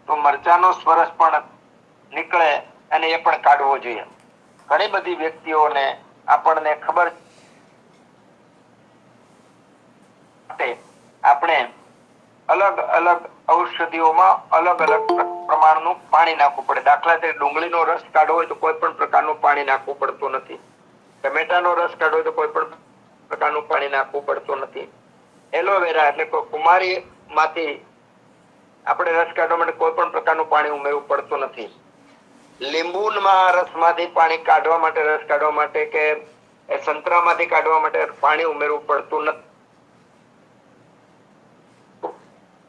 તો મરચાનો સ્વરસ પણ નીકળે અને એ પણ કાઢવો જોઈએ. ઘણી બધી વ્યક્તિઓને આપણને ખબર છે આપણે અલગ અલગ ઔષધિઓમાં અલગ અલગ પ્રમાણનું પાણી નાખવું પડે. દાખલા તરીકે ડુંગળીનો રસ કાઢવો હોય તો કોઈ પણ પ્રકારનું પાણી નાખવું પડતું નથી. ટમેટાનો રસ કાઢવો હોય તો કોઈ પણ પ્રકારનું પાણી નાખવું પડતું નથી. એલોવેરા એટલે કુમારી માંથી આપણે રસ કાઢવા માટે કોઈ પણ પ્રકારનું પાણી ઉમેરવું પડતું નથી. લીંબુના રસમાંથી પાણી કાઢવા માટે, રસ કાઢવા માટે કે સંતરામાંથી કાઢવા માટે પાણી ઉમેરવું પડતું નથી.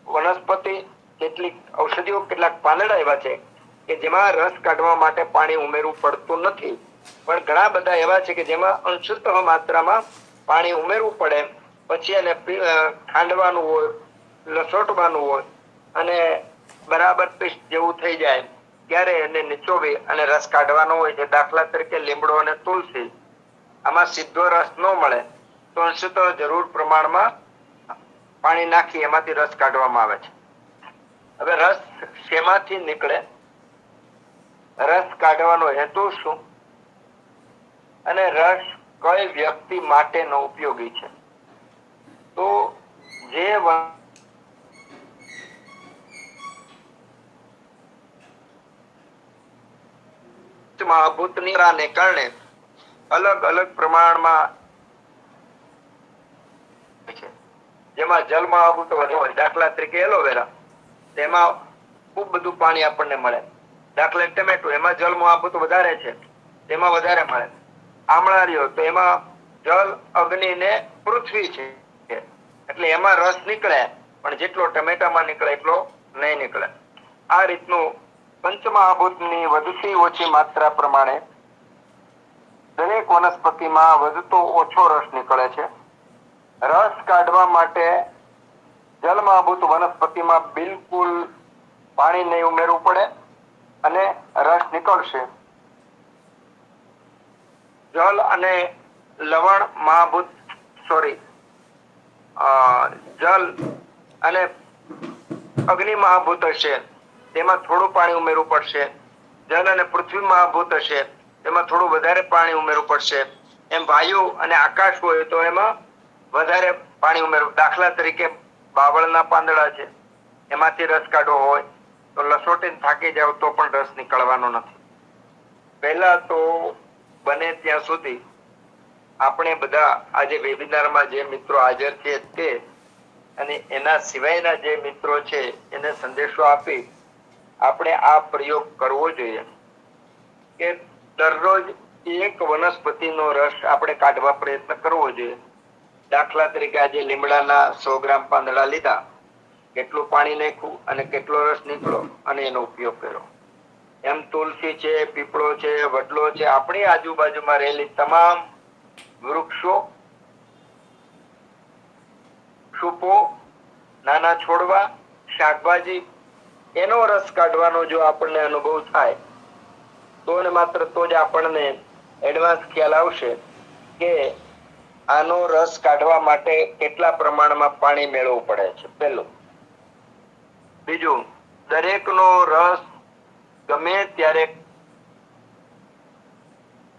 વનસ્પતિ કેટલીક ઔષધિઓ, કેટલાક પાંદડા એવા છે કે જેમાં રસ કાઢવા માટે પાણી ઉમેરવું પડતું નથી, પણ ઘણા બધા એવા છે કે જેમાં અંશુતઃ માત્રામાં પાણી ઉમેરવું પડે. પછી એને ખાંડવાનું હોય, લસોટવાનું હોય અને બરાબર પેસ્ટ જેવું થઈ જાય ત્યારે એને નીચોવી અને રસ કાઢવાનો હોય છે. દાખલા તરીકે લીમડો અને તુલસી, આમાં સીધો રસ ન મળે તો અંશુતઃ જરૂર પ્રમાણમાં પાણી નાખી એમાંથી રસ કાઢવામાં આવે છે. હવે રસ શેમાંથી નીકળે, રસ કાઢવાનો હેતુ શું, અને રસ કઈ વ્યક્તિ માટેનો ઉપયોગી છે? તો જે મહાભૂતની કારણે અલગ અલગ પ્રમાણમાં છે, જેમાં જલ મહાભૂત વધુ હોય. દાખલા તરીકે એલોવેરા, તેમાં ખૂબ બધું પાણી આપણને મળે. દાખલા ટમેટો, એમાં જલ મહાભૂત વધારે છે, તેમાં વધારે મળે. આમળા રહ્યો તો એમાં જલ, અગ્નિ ને પૃથ્વી છે, એટલે એમાં રસ નીકળે, પણ જેટલો ટમેટામાં નીકળે એટલો નહીં નીકળે. આ રીતનું પંચમહાભૂતની વધતી ઓછી માત્રા પ્રમાણે દરેક વનસ્પતિમાં વધતો ઓછો રસ નીકળે છે. રસ કાઢવા માટે જલમહાભૂત વનસ્પતિમાં બિલકુલ પાણી નહીં ઉમેરવું પડે અને રસ નીકળશે. જલ અને લવણ મહાભૂત જલ અને અગ્નિ મહાભૂત હશે, તેમાં થોડું પાણી ઉમેરવું પડશે. જલ અને પૃથ્વી મહાભૂત હશે, તેમાં થોડું વધારે પાણી ઉમેરવું પડશે. એમ વાયુ અને આકાશ હોય તો એમાં વધારે પાણી ઉમેરવું. દાખલા તરીકે બાવળના પાંદડા છે, એમાંથી રસ કાઢવો હોય તો લસોટીને થાકી જાવ તો પણ રસ નીકળવાનો નથી. પહેલા તો બને ત્યાં સુધી આપણે બધા આજે વેબિનારમાં જે મિત્રો હાજર છે તે અને એના સિવાયના જે મિત્રો છે એને સંદેશો આપી આપણે આ પ્રયોગ કરવો જોઈએ કે દરરોજ એક વનસ્પતિનો રસ આપણે કાઢવા પ્રયત્ન કરવો જોઈએ. દાખલા તરીકે આજે લીમડાના 100 ગ્રામ પાંદડા લીધા, કેટલું પાણી નાખ્યું અને કેટલો રસ નીકળ્યો અને એનો ઉપયોગ કર્યો. એમ તુલસી છે, પીપળો છે, વડલો છે, આપણી આજુબાજુમાં રહેલી તમામ વૃક્ષો, ક્ષુપો, નાના છોડવા, શાકભાજી, એનો રસ કાઢવાનો જો આપણને અનુભવ થાય તો ને માત્ર તો જ આપણને એડવાન્સ ખ્યાલ આવશે કે આનો રસ કાઢવા માટે કેટલા પ્રમાણમાં પાણી મેળવવું પડે છે. પહેલું. બીજું, દરેકનો રસ ગમે ત્યારે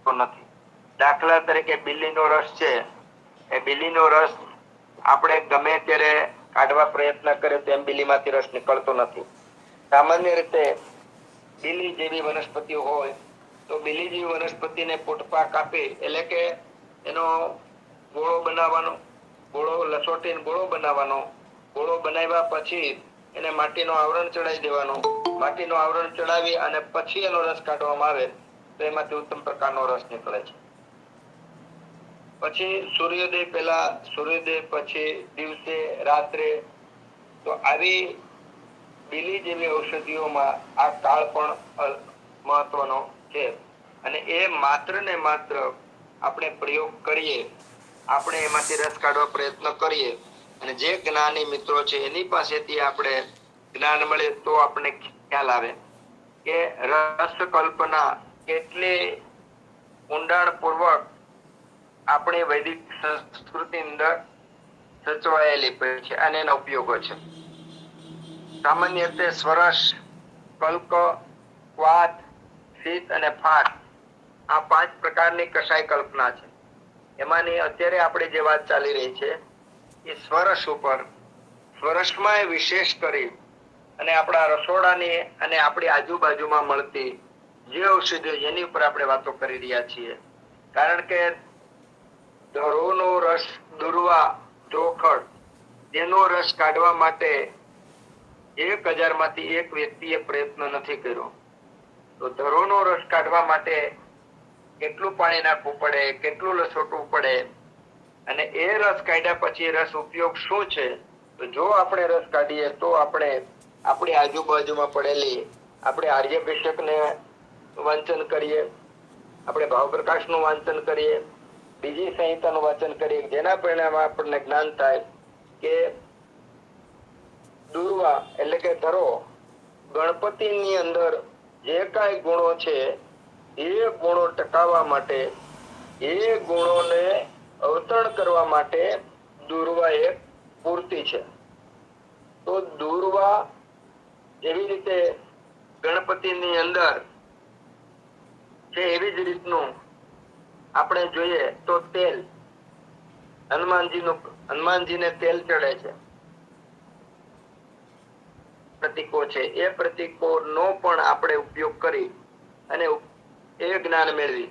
નથી. દાખલા તરીકે બીલીનો રસ છે, એ બીલીનો રસ આપણે ગમે ત્યારે કાઢવા પ્રયત્ન કરીએ તો એમ બીલીમાંથી રસ નીકળતો નથી. સામાન્ય રીતે બીલી જેવી વનસ્પતિ હોય તો બીલી જેવી વનસ્પતિને પોટપા કાપી એટલે કે એનો ગોળો બનાવવાનો, ગોળો લસોટીને ગોળો બનાવવાનો, ગોળો બનાવ્યા પછી એને માટીનો આવરણ ચડાવી દેવાનો, માટીનો આવરણ ચડાવી અને પછી એનો રસ કાઢવામાં આવે તો એમાંથી ઉત્તમ પ્રકારનો રસ નીકળે છે. પછી સૂર્યોદય પહેલા, સૂર્યોદય પછી, દિવસે, રાત્રે, તો આવી બીલી જેવી ઔષધિઓમાં આ કાળ પણ મહત્વનો છે. અને એ માત્ર ને માત્ર આપણે પ્રયોગ કરીએ, આપણે એમાંથી રસ કાઢવા પ્રયત્ન કરીએ અને જે જ્ઞાની મિત્રો છે એની પાસેથી આપણે જ્ઞાન મળે તો આપણે ખ્યાલ આવે કે રસ કલ્પના કેટલી ઊંડાણ પૂર્વક આપણી વૈદિક સંસ્કૃતિ અંદર સચવાયેલી છે અને એના ઉપયોગો છે. સામાન્ય રીતે સ્વરસ, કલ્ક, ક્વાથ, શીત અને ફાટ આ 5 પ્રકારની કષાય કલ્પના છે. એમાંની અત્યારે આપણે જે વાત ચાલી રહી છે એ સ્વરસ ઉપર. સ્વરસમાં વિશેષ કરી અને આપણા રસોડાની અને આપણી આજુબાજુમાં મળતી જે ઔષધિઓ એની ઉપર આપણે વાતો કરી રહ્યા છીએ. કારણ કે ધરોનો રસ, દુર્વા, ચોખડ, તેનો રસ કાઢવા માટે 1000 માંથી એક વ્યક્તિએ પ્રયત્ન નથી કર્યો. તો ધરોનો રસ કાઢવા માટે કેટલું પાણી નાખવું પડે, કેટલું લસોટવું પડે અને એ રસ કાઢ્યા પછી રસ ઉપયોગ શું છે? તો જો આપણે રસ કાઢીએ તો આપણે આપણી આજુબાજુમાં પડેલી આપણે આર્યભિષેકને વાંચન કરીએ, આપણે ભાવપ્રકાશનું વાંચન કરીએ, બીજી સંહિતાનું વાંચન કરીએ, જેના પરિણામે આપણને જ્ઞાન થાય કે દુર્વા એટલે કે ધરો ગણપતિની અંદર જે કાંઈ ગુણો છે એ ગુણો ટકાવવા માટે, એ ગુણોને અવતરણ કરવા માટે દુર્વા એક પૂર્તિ છે. તો દુર્વા જેવી રીતે ગણપતિની અંદર છે એવી જ રીતનું આપણે જોઈએ તો તેલ, હનુમાનજીને તેલ ચડે છે, પ્રતીકો છે, એ પ્રતીકો નો પણ આપણે ઉપયોગ કરી અને એ જ્ઞાન મેળવી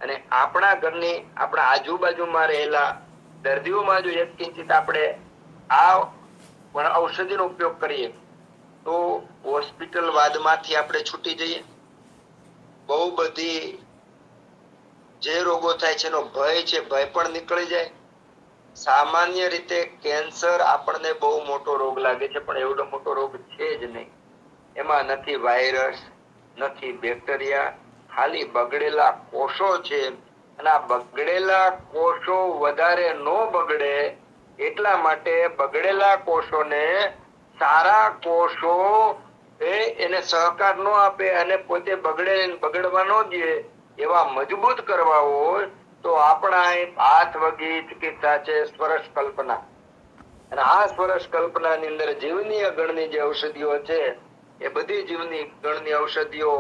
અને આપણા ઘરની આપણા આજુબાજુમાં રહેલા દર્દીઓમાં જો એક કિંચિત આપણે આ ઔષધિનો ઉપયોગ કરીએ તો હોસ્પિટલ વાદમાંથી આપણે છૂટી જઈએ. બહુ બધી જે રોગો થાય છે એનો ભય છે, ભય પણ નીકળી જાય. સામાન્ય રીતે કેન્સર આપણને બહુ મોટો રોગ લાગે છે પણ એવડો મોટો રોગ છે જ નહીં. એમાં નથી વાયરસ, નથી બેક્ટેરિયા, ખાલી બગડેલા કોષો છે અને આ બગડેલા કોષો વધારે ન બગડે એટલા માટે બગડેલા કોષોને સારા કોષો એને સહકાર ન આપે અને પોતે બગડવા ન દે એવા મજબૂત કરવા હોય તો આપણા હાથ વગી ચિકિત્સા છે સ્પર્શ કલ્પના. અને આ સ્પર્શ કલ્પનાની અંદર જીવનીય ગણની જે ઔષધિઓ છે એ બધી જીવની ગણની ઔષધિઓ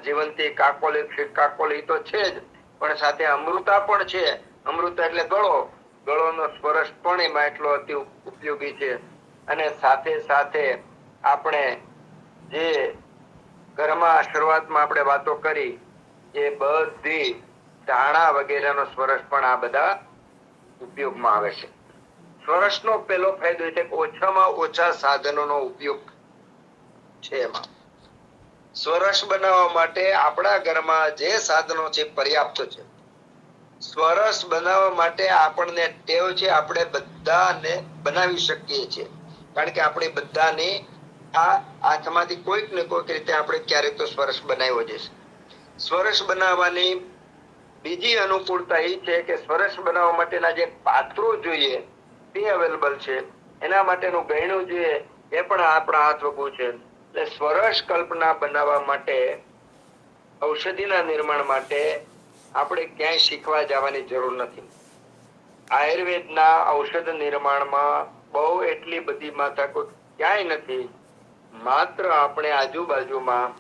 જીવંતી કાકોલી તો છે જ, પણ સાથે અમૃતા પણ છે. અમૃતા એટલે ગળો, ગળોનો સ્પર્શ પણ એમાં એટલો અતિ ઉપયોગી છે. અને સાથે સાથે આપણે જે ઘરમાં શરૂઆતમાં આપણે વાતો કરી એ બધી ધાણા વગેરેનો સ્પર્શ પણ આ બધા ઉપયોગમાં આવે છે. સ્પર્શનો પહેલો ફાયદો એ છે કે ઓછામાં ઓછા સાધનોનો ઉપયોગ છે. એમાં સ્વરસ બનાવવા માટે આપણા ઘરમાં જે સાધનો છે પર્યાપ્ત છે. સ્વરસ બનાવવા માટે આપણને ટેવ છે, આપણે બધાને બનાવી શકીએ છીએ, કારણ કે આપણે બધાને આ આંખમાંથી કોઈક ને કોઈક રીતે આપણે ક્યારેક તો સ્વરસ બનાવ્યો જ છે. સ્વરસ બનાવવાની બીજી અનુકૂળતા એ છે કે સ્વરસ બનાવવા માટેના જે પાત્રો જોઈએ તે અવેલેબલ છે. એના માટેનું ગયણું જોઈએ એ પણ આપણા હાથ વગું છે. એટલે સ્વરસ કલ્પના બનાવવા માટે, ઔષધિના નિર્માણ માટે આપણે ક્યાંય શીખવા જવાની જરૂર નથી. આયુર્વેદના ઔષધ નિર્માણમાં બહુ એટલી બધી માથાકૂટ ક્યાંય નથી. માત્ર આપણે આજુબાજુમાં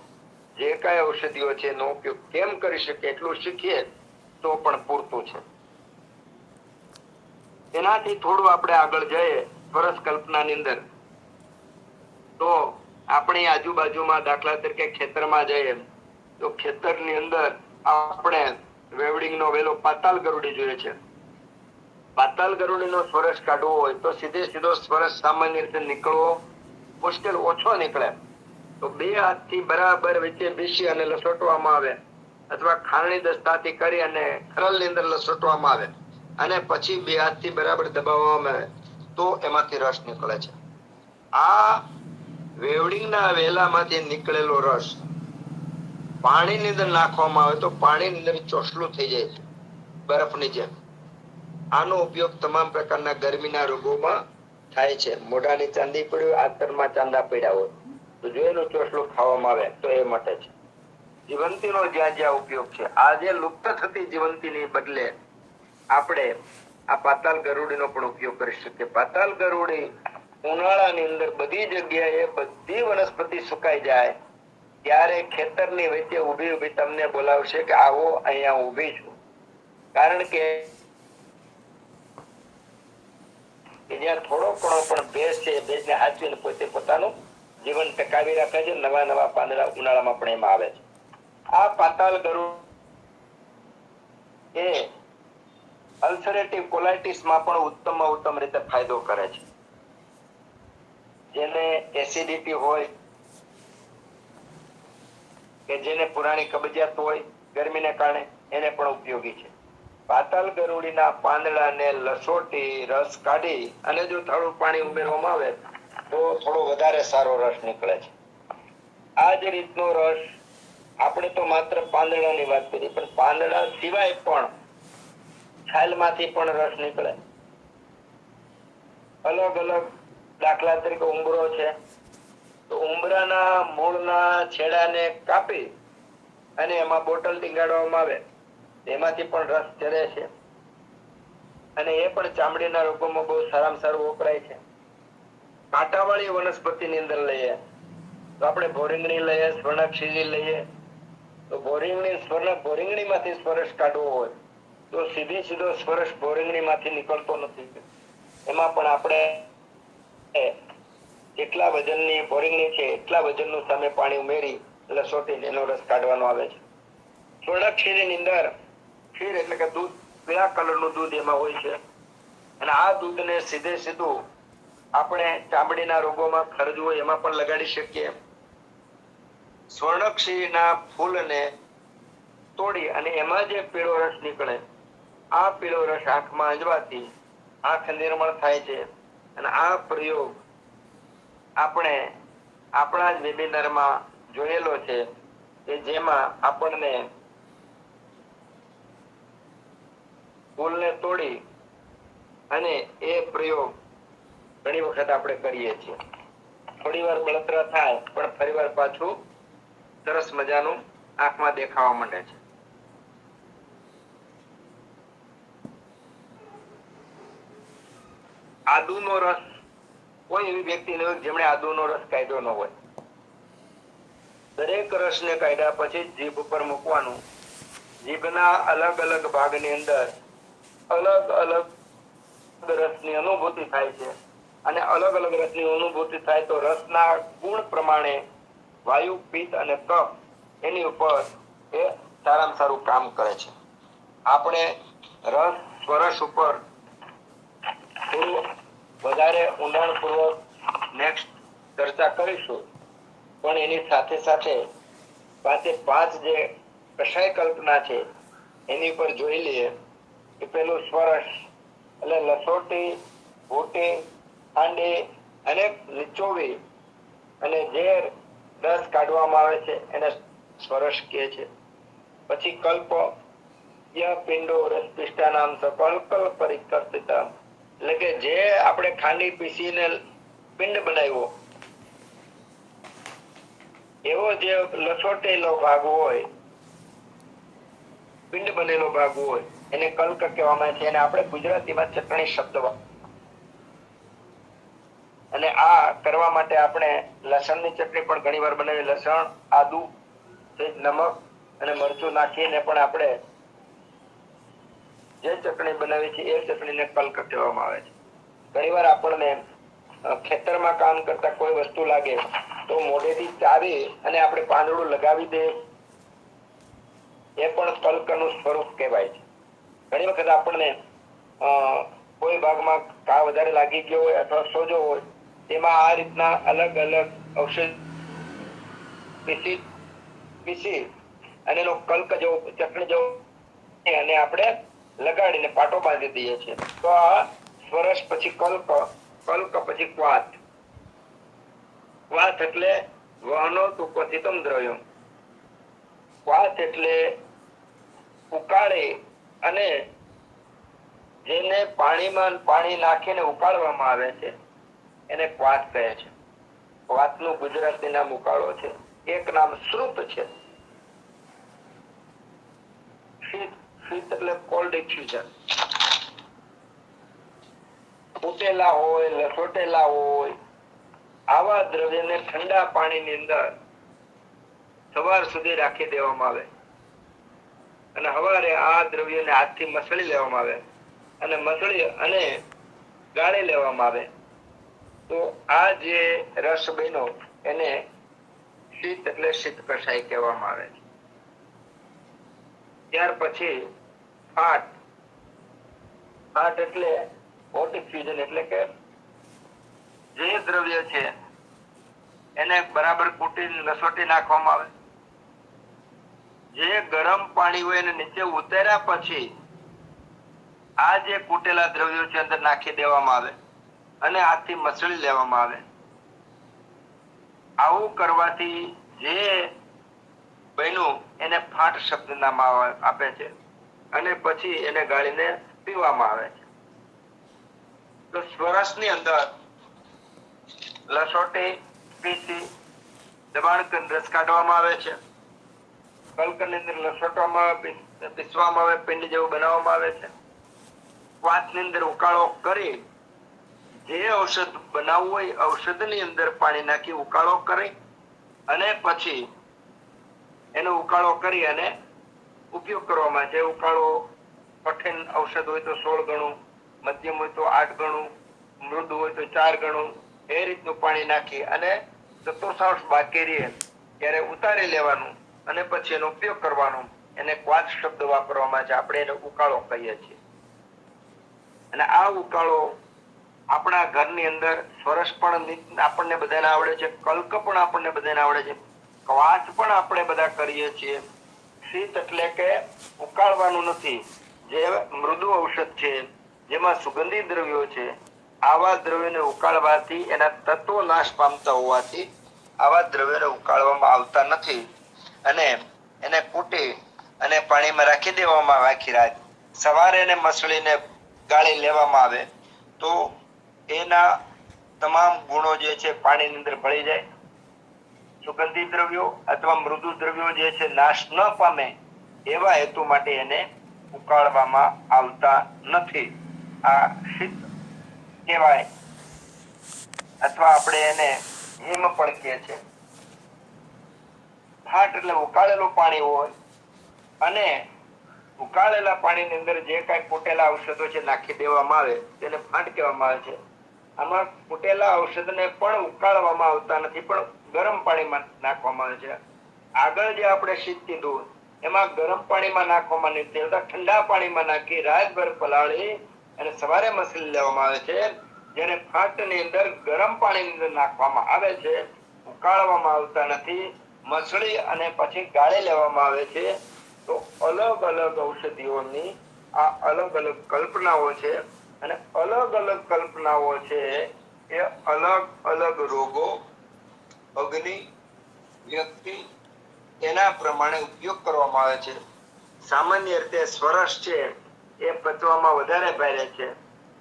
જે કાંઈ ઔષધિઓ છે એનો ઉપયોગ કેમ કરી શકીએ એટલું શીખીએ તો પણ પૂરતું છે. એનાથી થોડું આપણે આગળ જઈએ સ્વરસ કલ્પનાની અંદર, તો આપણી આજુબાજુમાં દાખલા તરીકે ખેતરમાં જઈએ તો ખેતરની અંદર આપણે વેવડિંગનો વેલો પાતાલ ગરુડી જોઈએ છે. પાતાલ ગરુડીનો સ્વરસ કાઢવો હોય તો સીધો સ્વરસ સામાન્ય રીતે નીકળવો મુશ્કેલ, ઓછો નીકળે. તો બે હાથથી બરાબર વચ્ચે બેસી અને લસોટવામાં આવે, અથવા ખાણની દસ્તાથી કરી અને ખરલની અંદર લસોટવામાં આવે અને પછી બે હાથથી બરાબર દબાવવામાં આવે તો એમાંથી રસ નીકળે છે. આ વેવડિંગના વેલામાંથી નીકળેલો રસ પાણીની અંદર નાખવામાં આવે તો પાણીની અંદર ચોસલું થઈ જાય છે, બરફની જેમ. આનો ઉપયોગ તમામ પ્રકારના ગરમીના રોગોમાં થાય છે. મોઢાની ચાંદી પડી હોય, આંતરમાં ચાંદા પડ્યા હોય તો જો એનું ચોસલું ખાવામાં આવે તો એ માટે છે. જીવંતીનો જ્યાં જ્યાં ઉપયોગ છે, આજે લુપ્ત થતી જીવંતીની બદલે આપણે આ પાતાલ ગરુડીનો પણ ઉપયોગ કરી શકીએ. પાતાલ ગરુડી ઉનાળાની અંદર બધી જગ્યાએ બધી વનસ્પતિ સુકાઈ જાય ત્યારે ખેતરની વચ્ચે ઊભી ઊભી તમને બોલાવશે કે આવો, અહીંયા ઊભી છું. કારણ કે જ્યાં થોડો ઘણો પણ ભેજ છે, ભેજને હાચવીને પોતે પોતાનું જીવન ટકાવી રાખે છે. નવા નવા પાંદડા ઉનાળામાં પણ એમાં આવે છે. આ પાતાલ ગરુડ એ અલ્સરેટિવ કોલાઇટિસમાં પણ ઉત્તમમાં ઉત્તમ રીતે ફાયદો કરે છે. જેને એસિડિટી હોય કે જેને પુરાણી કબજિયાત હોય ગરમીને કારણે, એને પણ ઉપયોગી છે. પાતાલ ગરુડીના પાંદડાને લસોટી રસ કાઢી અને જો થોડું પાણી ઉમેરવામાં આવે તો થોડો વધારે સારો રસ નીકળે છે. આ જ રીતનો રસ આપણે તો માત્ર પાંદડાની વાત કરી, પણ પાંદડા સિવાય પણ છાલમાંથી પણ રસ નીકળે. અલગ અલગ, દાખલા તરીકે ઉંબરો છે તો ઉંબરાના મૂળના છેડાને કાપી અને એમાં બોટલ ટીંગાડવામાં આવે, એમાંથી પણ રસ ચરે છે અને એ પણ ચામડીના રોગોમાં બહુ સારામાં સારું વપરાય છે. કાંટાવાળી વનસ્પતિની અંદર લઈએ તો આપણે ભોરીંગણી લઈએ, સ્વર્ણક્ષીરી લઈએ તો ભોરીંગણીમાંથી સ્વરસ કાઢવો હોય તો સીધો સ્વરસ ભોરીંગણીમાંથી નીકળતો નથી. એમાં પણ આપણે જેટલા વજનની ભોરીંગણી છે એટલા વજનનું સામે પાણી ઉમેરી લસોટી એનો રસ કાઢવાનો આવે છે. સ્વર્ણક્ષીરીની અંદર ક્ષીર એટલે કે દૂધ, પીળા કલરનું દૂધ એમાં હોય છે અને આ દૂધને સીધું આપણે ચામડીના રોગોમાં ખરજ હોય એમાં પણ લગાડી શકીએ. સ્વર્ણક્ષીરીના ફૂલને તોડી અને એમાં જે પીળો રસ નીકળે, આ પીળો રસ આંખમાં અંજવાથી આંખ નિર્મળ થાય છે. અને આ પ્રયોગ આપણે આપણા જ વેબિનારમાં જોયેલો છે કે જેમાં આપણને ફૂલને તોડી અને એ પ્રયોગ ઘણી વખત આપણે કરીએ છીએ. થોડી વાર બળતરા થાય પણ ફરીવાર પાછું સરસ મજાનું આંખમાં દેખાવા માંડે છે. આદુનો રસ, કોઈ એવી વ્યક્તિ ન હોય જેમણે આદુનો રસ કાઢ્યો ન હોય. દરેક રસને કાઢ્યા પછી જીભ ઉપર મૂકવાનું. જીભના અલગ અલગ ભાગની અંદર અલગ અલગ રસની અનુભૂતિ થાય છે અને અલગ અલગ રસની અનુભૂતિ થાય તો રસના ગુણ પ્રમાણે વાયુ, પિત્ત અને કફ એની ઉપર એ સારામાં સારું કામ કરે છે. આપણે રસ સ્વરસ ઉપર થોડું વધારે ઊંડાણપૂર્વક નેક્સ્ટ ચર્ચા કરીશું, પણ એની સાથે સાથે પાંચ જે કષાય કલ્પના છે એની ઉપર જોઈ લઈએ કે પેલું સ્વરસ એટલે લસોટી, ઘૂંટી, ખાંડી અને નીચોવી અને જે રસ કાઢવામાં આવે છે એને સ્વરસ કહે છે. પછી કલ્પ પિંડો રસપિષ્ટાનામ સકલ્કલ પરિકર્તિતા એટલે કે જે આપણે ખાંડી પીસીને પિંડ બનાવ્યો એવો જે લસોટેલો ભાગ હોય, પિંડ બનેલો ભાગ હોય એને કલ્ક કહેવામાં આવે છે. એને આપણે ગુજરાતીમાં ચટણી શબ્દ અને આ કરવા માટે આપણે લસણની ચટણી પણ ઘણી વાર બનાવી. લસણ, આદુ, નમક અને મરચું નાખીને પણ આપણે જે ચટણી બનાવી છે એ ચટણીને કલ્ક કહેવામાં આવે છે. ઘણી વાર આપણને ખેતરમાં કામ કરતા કોઈ વસ્તુ લાગે તો મોઢેથી ચાવી અને આપણે પાંદડું લગાવી દે એ પણ કલ્કનું સ્વરૂપ કહેવાય છે. ઘણી વખત આપણને કોઈ ભાગમાં ઘા વધારે લાગી ગયો હોય અથવા સોજો હોય તેમાં આ રીતના અલગ અલગ ઔષધ પીસી અને એનો કલ્ક જેવો ચટણી જેવો અને આપણે લગાડીને પાટો બાંધી દઈએ છીએ. તો આ સ્વરસ પછી કલ્ક, કલ્ક પછી ક્વાથ. ક્વાથ એટલે વહનો તુપથિતમ દ્રવ્યમ. ક્વાથ એટલે ઉકાળે અને જેને પાણીમાં પાણી નાખીને ઉકાળવામાં આવે છે એને ક્વાથ કહે છે. ક્વાથનું ગુજરાતી નામ ઉકાળો છે. એક નામ શ્રુત છે. શીત એટલે કોલ્ડ ઇન્ફ્યુઝન. ફૂટેલા હોય, લસોટેલા હોય આવા દ્રવ્યને ઠંડા પાણીની અંદર સવાર સુધી રાખી દેવામાં આવે અને સવારે આ દ્રવ્યને હાથથી મસળી લેવામાં આવે અને મસળી અને ગાળી લેવામાં આવે તો આ જે રસ બન્યો એને શીત એટલે શીત કષાય કહેવામાં આવે છે. ત્યાર પછી ફાટ. ફાટ એટલે હોટ ઇન્ફ્યુઝન એટલે કે જે દ્રવ્ય છે એને બરાબર કૂટીને લસોટી નાખવામાં આવે. જે ગરમ પાણી હોય એને નીચે ઉતાર્યા પછી આ જે કૂટેલા દ્રવ્યો છે અંદર નાખી દેવામાં આવે અને હાથથી મસળી લેવામાં આવે. આવું કરવાથી જે બન્યું એને ફાટ શબ્દ નામ આપે છે અને પછી એને ગાળીને પીવામાં આવે છે. તો સ્વરસની અંદર લસોટી પીસી દબાણ રસ કાઢવામાં આવે છે. કલ્કની અંદર લસોટવામાં પીસવામાં આવે, પિંડ જેવું બનાવવામાં આવે છે. ક્વાથની અંદર ઉકાળો કરી જે ઔષધ બનાવવું હોય ઔષધની અંદર પાણી નાખી ઉકાળો કરી અને પછી એનો ઉકાળો કરી અને ઉપયોગ કરવામાં આવે. ઉકાળો કઠિન ઔષધ હોય તો 16 ગણું, મધ્યમ હોય તો 8 ગણું, મૃદુ હોય તો 4 ગણું એ રીતનું પાણી નાખી અને ચતુર્થાંશ બાકી રહે ત્યારે ઉતારી લેવાનું અને પછી એનો ઉપયોગ કરવાનો. એને ક્વાથ શબ્દ વાપરવામાં છે. આપણે એને ઉકાળો કહીએ છીએ. અને આ ઉકાળો આપણા ઘરની અંદર સ્વરસ પણ આપણને બધાને આવડે છે, કલ્ક પણ આપણને બધાને આવડે છે, ક્વાથ પણ આપણે બધા કરીએ છીએ. શીત એટલે કે ઉકાળવાનું નથી. જે મૃદુ ઔષધ છે જેમાં સુગંધી દ્રવ્યો છે આવા દ્રવ્યોને ઉકાળવાથી એના તત્વો નાશ પામતા હોવાથી આવા દ્રવ્યોને ઉકાળવામાં આવતા નથી અને એને કૂટી અને પાણીમાં રાખી દેવામાં આવે આખી રાત. સવારે એને મસળીને ગાળી લેવામાં આવે તો એના તમામ ગુણો જે છે પાણીની અંદર ભળી જાય. સુગંધી દ્રવ્યો અથવા મૃદુ દ્રવ્યો જે છે નાશ ન પામે એવા હેતુ માટે એને ઉકાળવામાં આવતા નથી. આ શીત કહેવાય અથવા આપણે એને હિમ પણ કહે છે. ફાટ એટલે ઉકાળેલું પાણી હોય અને ઉકાળેલા પાણીની અંદર જે કાંઈ ફૂટેલા ઔષધો છે નાખી દેવામાં આવે તેને ફાંટ કહેવામાં આવે છે. આમાં ફૂટેલા ઔષધને પણ ઉકાળવામાં આવતા નથી, પણ ગરમ પાણીમાં નાખવામાં આવે છે. આગળ જે આપણે શીત કીધું એમાં ગરમ પાણીમાં નાખવામાં નથી આવતા, ઠંડા પાણીમાં નાખી રાતભર પલાળી અને સવારે મસળી લેવામાં આવે છે. જેને ફાંટની અંદર ગરમ પાણીની અંદર નાખવામાં આવે છે, ઉકાળવામાં આવતા નથી, મસળી અને પછી ગાળી લેવામાં આવે છે. તો અલગ અલગ ઔષધિઓની આ અલગ અલગ કલ્પનાઓ છે, અને અલગ અલગ કલ્પનાઓ છે એ અલગ અલગ રોગો, અગ્નિ, વ્યક્તિ એના પ્રમાણે ઉપયોગ કરવામાં આવે છે. સામાન્ય રીતે સ્વરસ છે એ પચવામાં વધારે ભારે છે,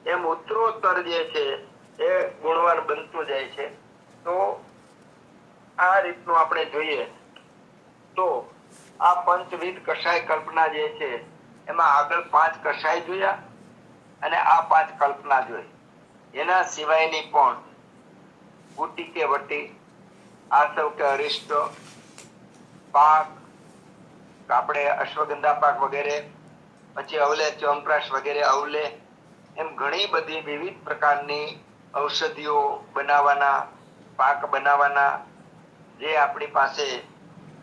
એમ ઉત્તરોત્તર જે છે એ ગુણવાન બનતું જાય છે. તો આ રીતનું આપણે જોઈએ તો આ પંચવિધ કષાય કલ્પના જે છે એમાં આગળ 5 કષાય જોયા અને આ 5 કલ્પના જોઈ. એના સિવાયની પણ ગુટી કે વટી, આસવ કે અરિષ્ટ, પાક, આપણે અશ્વગંધા પાક વગેરે, પછી અવલે ચ્યવનપ્રાશ વગેરે, અવલે એમ ઘણી બધી વિવિધ પ્રકારની ઔષધિઓ બનાવવાના, પાક બનાવવાના જે આપણી પાસે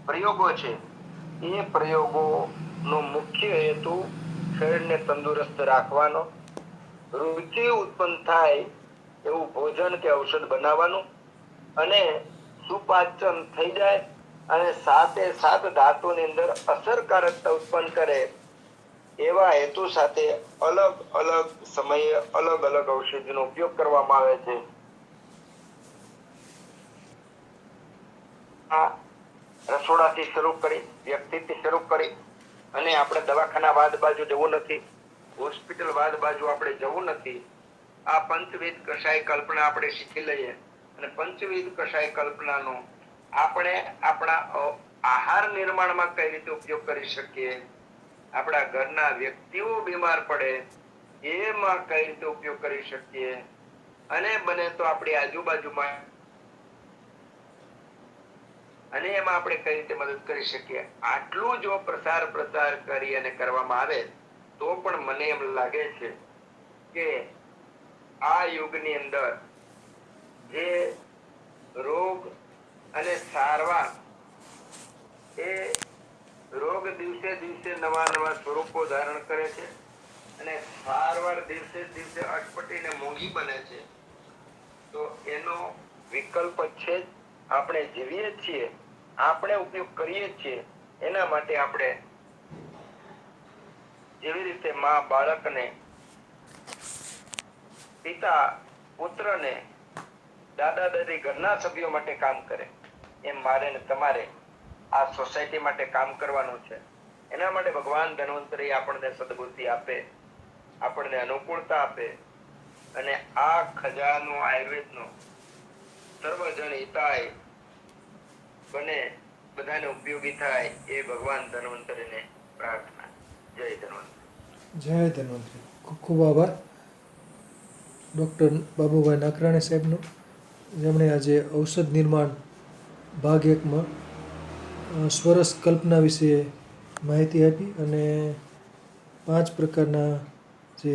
પ્રયોગો છે એ પ્રયોગોનો મુખ્ય હેતુ શરીરને તંદુરસ્ત રાખવાનો, રુચિ ઉત્પન્ન થાય એવું ભોજન કે ઔષધ બનાવવાનું, અને સુપાચન થઈ જાય અને સાથે સાથ ધાતુની અંદર અસરકારકતા ઉત્પન્ન કરે એવા હેતુ સાથે અલગ અલગ સમયે અલગ અલગ ઔષધિનો ઉપયોગ કરવામાં આવે છે. આ રસોડાથી શરૂ કરી, વ્યક્તિથી શરૂ કરી અને આપણે દવાખાના વાદ બાજુ જવું નથી, હોસ્પિટલ વાદ બાજુ આપણે જવું નથી. આ પંચવિધ કષાય કલ્પના આપણે શીખી લઈએ અને પંચવિધ કષાય કલ્પનાનો આપણે આપણા આહાર નિર્માણમાં કઈ રીતે ઉપયોગ કરી શકીએ, આપણા ઘરના વ્યક્તિઓ બીમાર પડે એમાં કઈ રીતે ઉપયોગ કરી શકીએ, અને બને તો આપણી આજુબાજુમાં અને એમાં આપણે કઈ રીતે મદદ કરી શકીએ, આટલું જો પ્રચાર કરી અને કરવામાં આવે તો પણ મને એમ લાગે છે કે આ યુગની અંદર જે રોગ અને સારવાર એ રોગ દિવસે દિવસે નવા નવા સ્વરૂપો ધારણ કરે છે અને સારવાર દિવસે દિવસે અટપટીને મોંઘી બને છે. તો એનો વિકલ્પ છે જ, આપણે જીવીએ છીએ, આપણે ઉપયોગ કરીએ છીએ, એના માટે આપણે જેવી રીતે માં બાળકને, પિતા પુત્રને, દાદા દાદી ઘરના સભ્યો માટે કામ કરે એમ મારે ને તમારે આ સોસાયટી માટે કામ કરવાનું છે. એના માટે ભગવાન ધન્વંતરી આપણને સદબુદ્ધિ આપે, આપણને અનુકૂળતા આપે અને આ ખજાનો આયુર્વેદનો સર્વજન હિતાય બને, બધાને ઉપયોગી થાય એ ભગવાન ધન્વંતરીને પ્રાર્થના. જય ધન્વંતરી. જય ધન્વંતરી. ખૂબ ખૂબ આભાર ડૉક્ટર બાબુભાઈ નાકરાણી સાહેબનો, જેમણે આજે ઔષધ નિર્માણ ભાગ 1માં સ્વરસ કલ્પના વિશે માહિતી આપી અને 5 પ્રકારના જે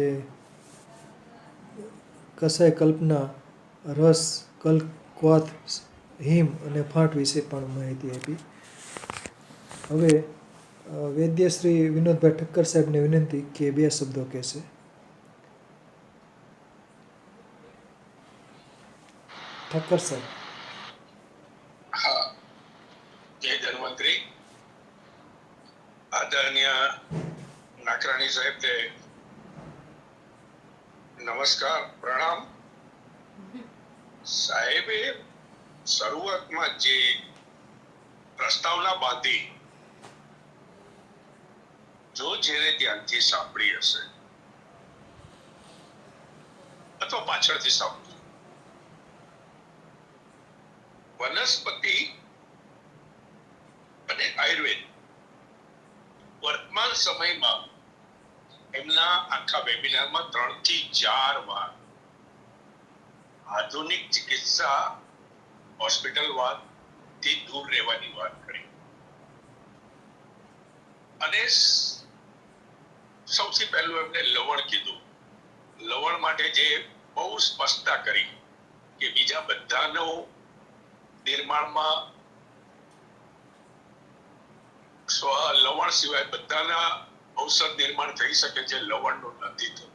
કષાય કલ્પના, રસ, કલ્ક, ક્વાથ, હિમ અને ફાંટ વિશે પણ માહિતી આપી. હવે વૈદ્ય શ્રી વિનોદભાઈ ઠક્કર સાહેબને વિનંતી કે 2 શબ્દો કહેશે. ઠક્કર સાહેબ. હા, જય ધન્વંતરી. આદરણીય નાકરાણી સાહેબને નમસ્કાર, પ્રણામ. સાહેબે શરૂઆતમાં જે પ્રસ્તાવના બાંધી, જો જેને ધ્યાનથી સાંભળી હશે અથવા પાછળથી સાંભળી, વનસ્પતિ અને આયુર્વેદ વર્તમાન સમયમાં એમના આખા વેબિનારમાં 3 થી 4 વાર આધુનિક ચિકિત્સા હોસ્પિટલ વાદથી દૂર રહેવાની વાત કરી અને સૌથી પહેલું એમને લવણ કીધું. લવણ માટે જે બહુ સ્પષ્ટતા કરી કે બીજા બધાનો નિર્માણમાં લવણ સિવાય બધાના ઔષધ નિર્માણ થઈ શકે છે, લવણનું નથી થતું.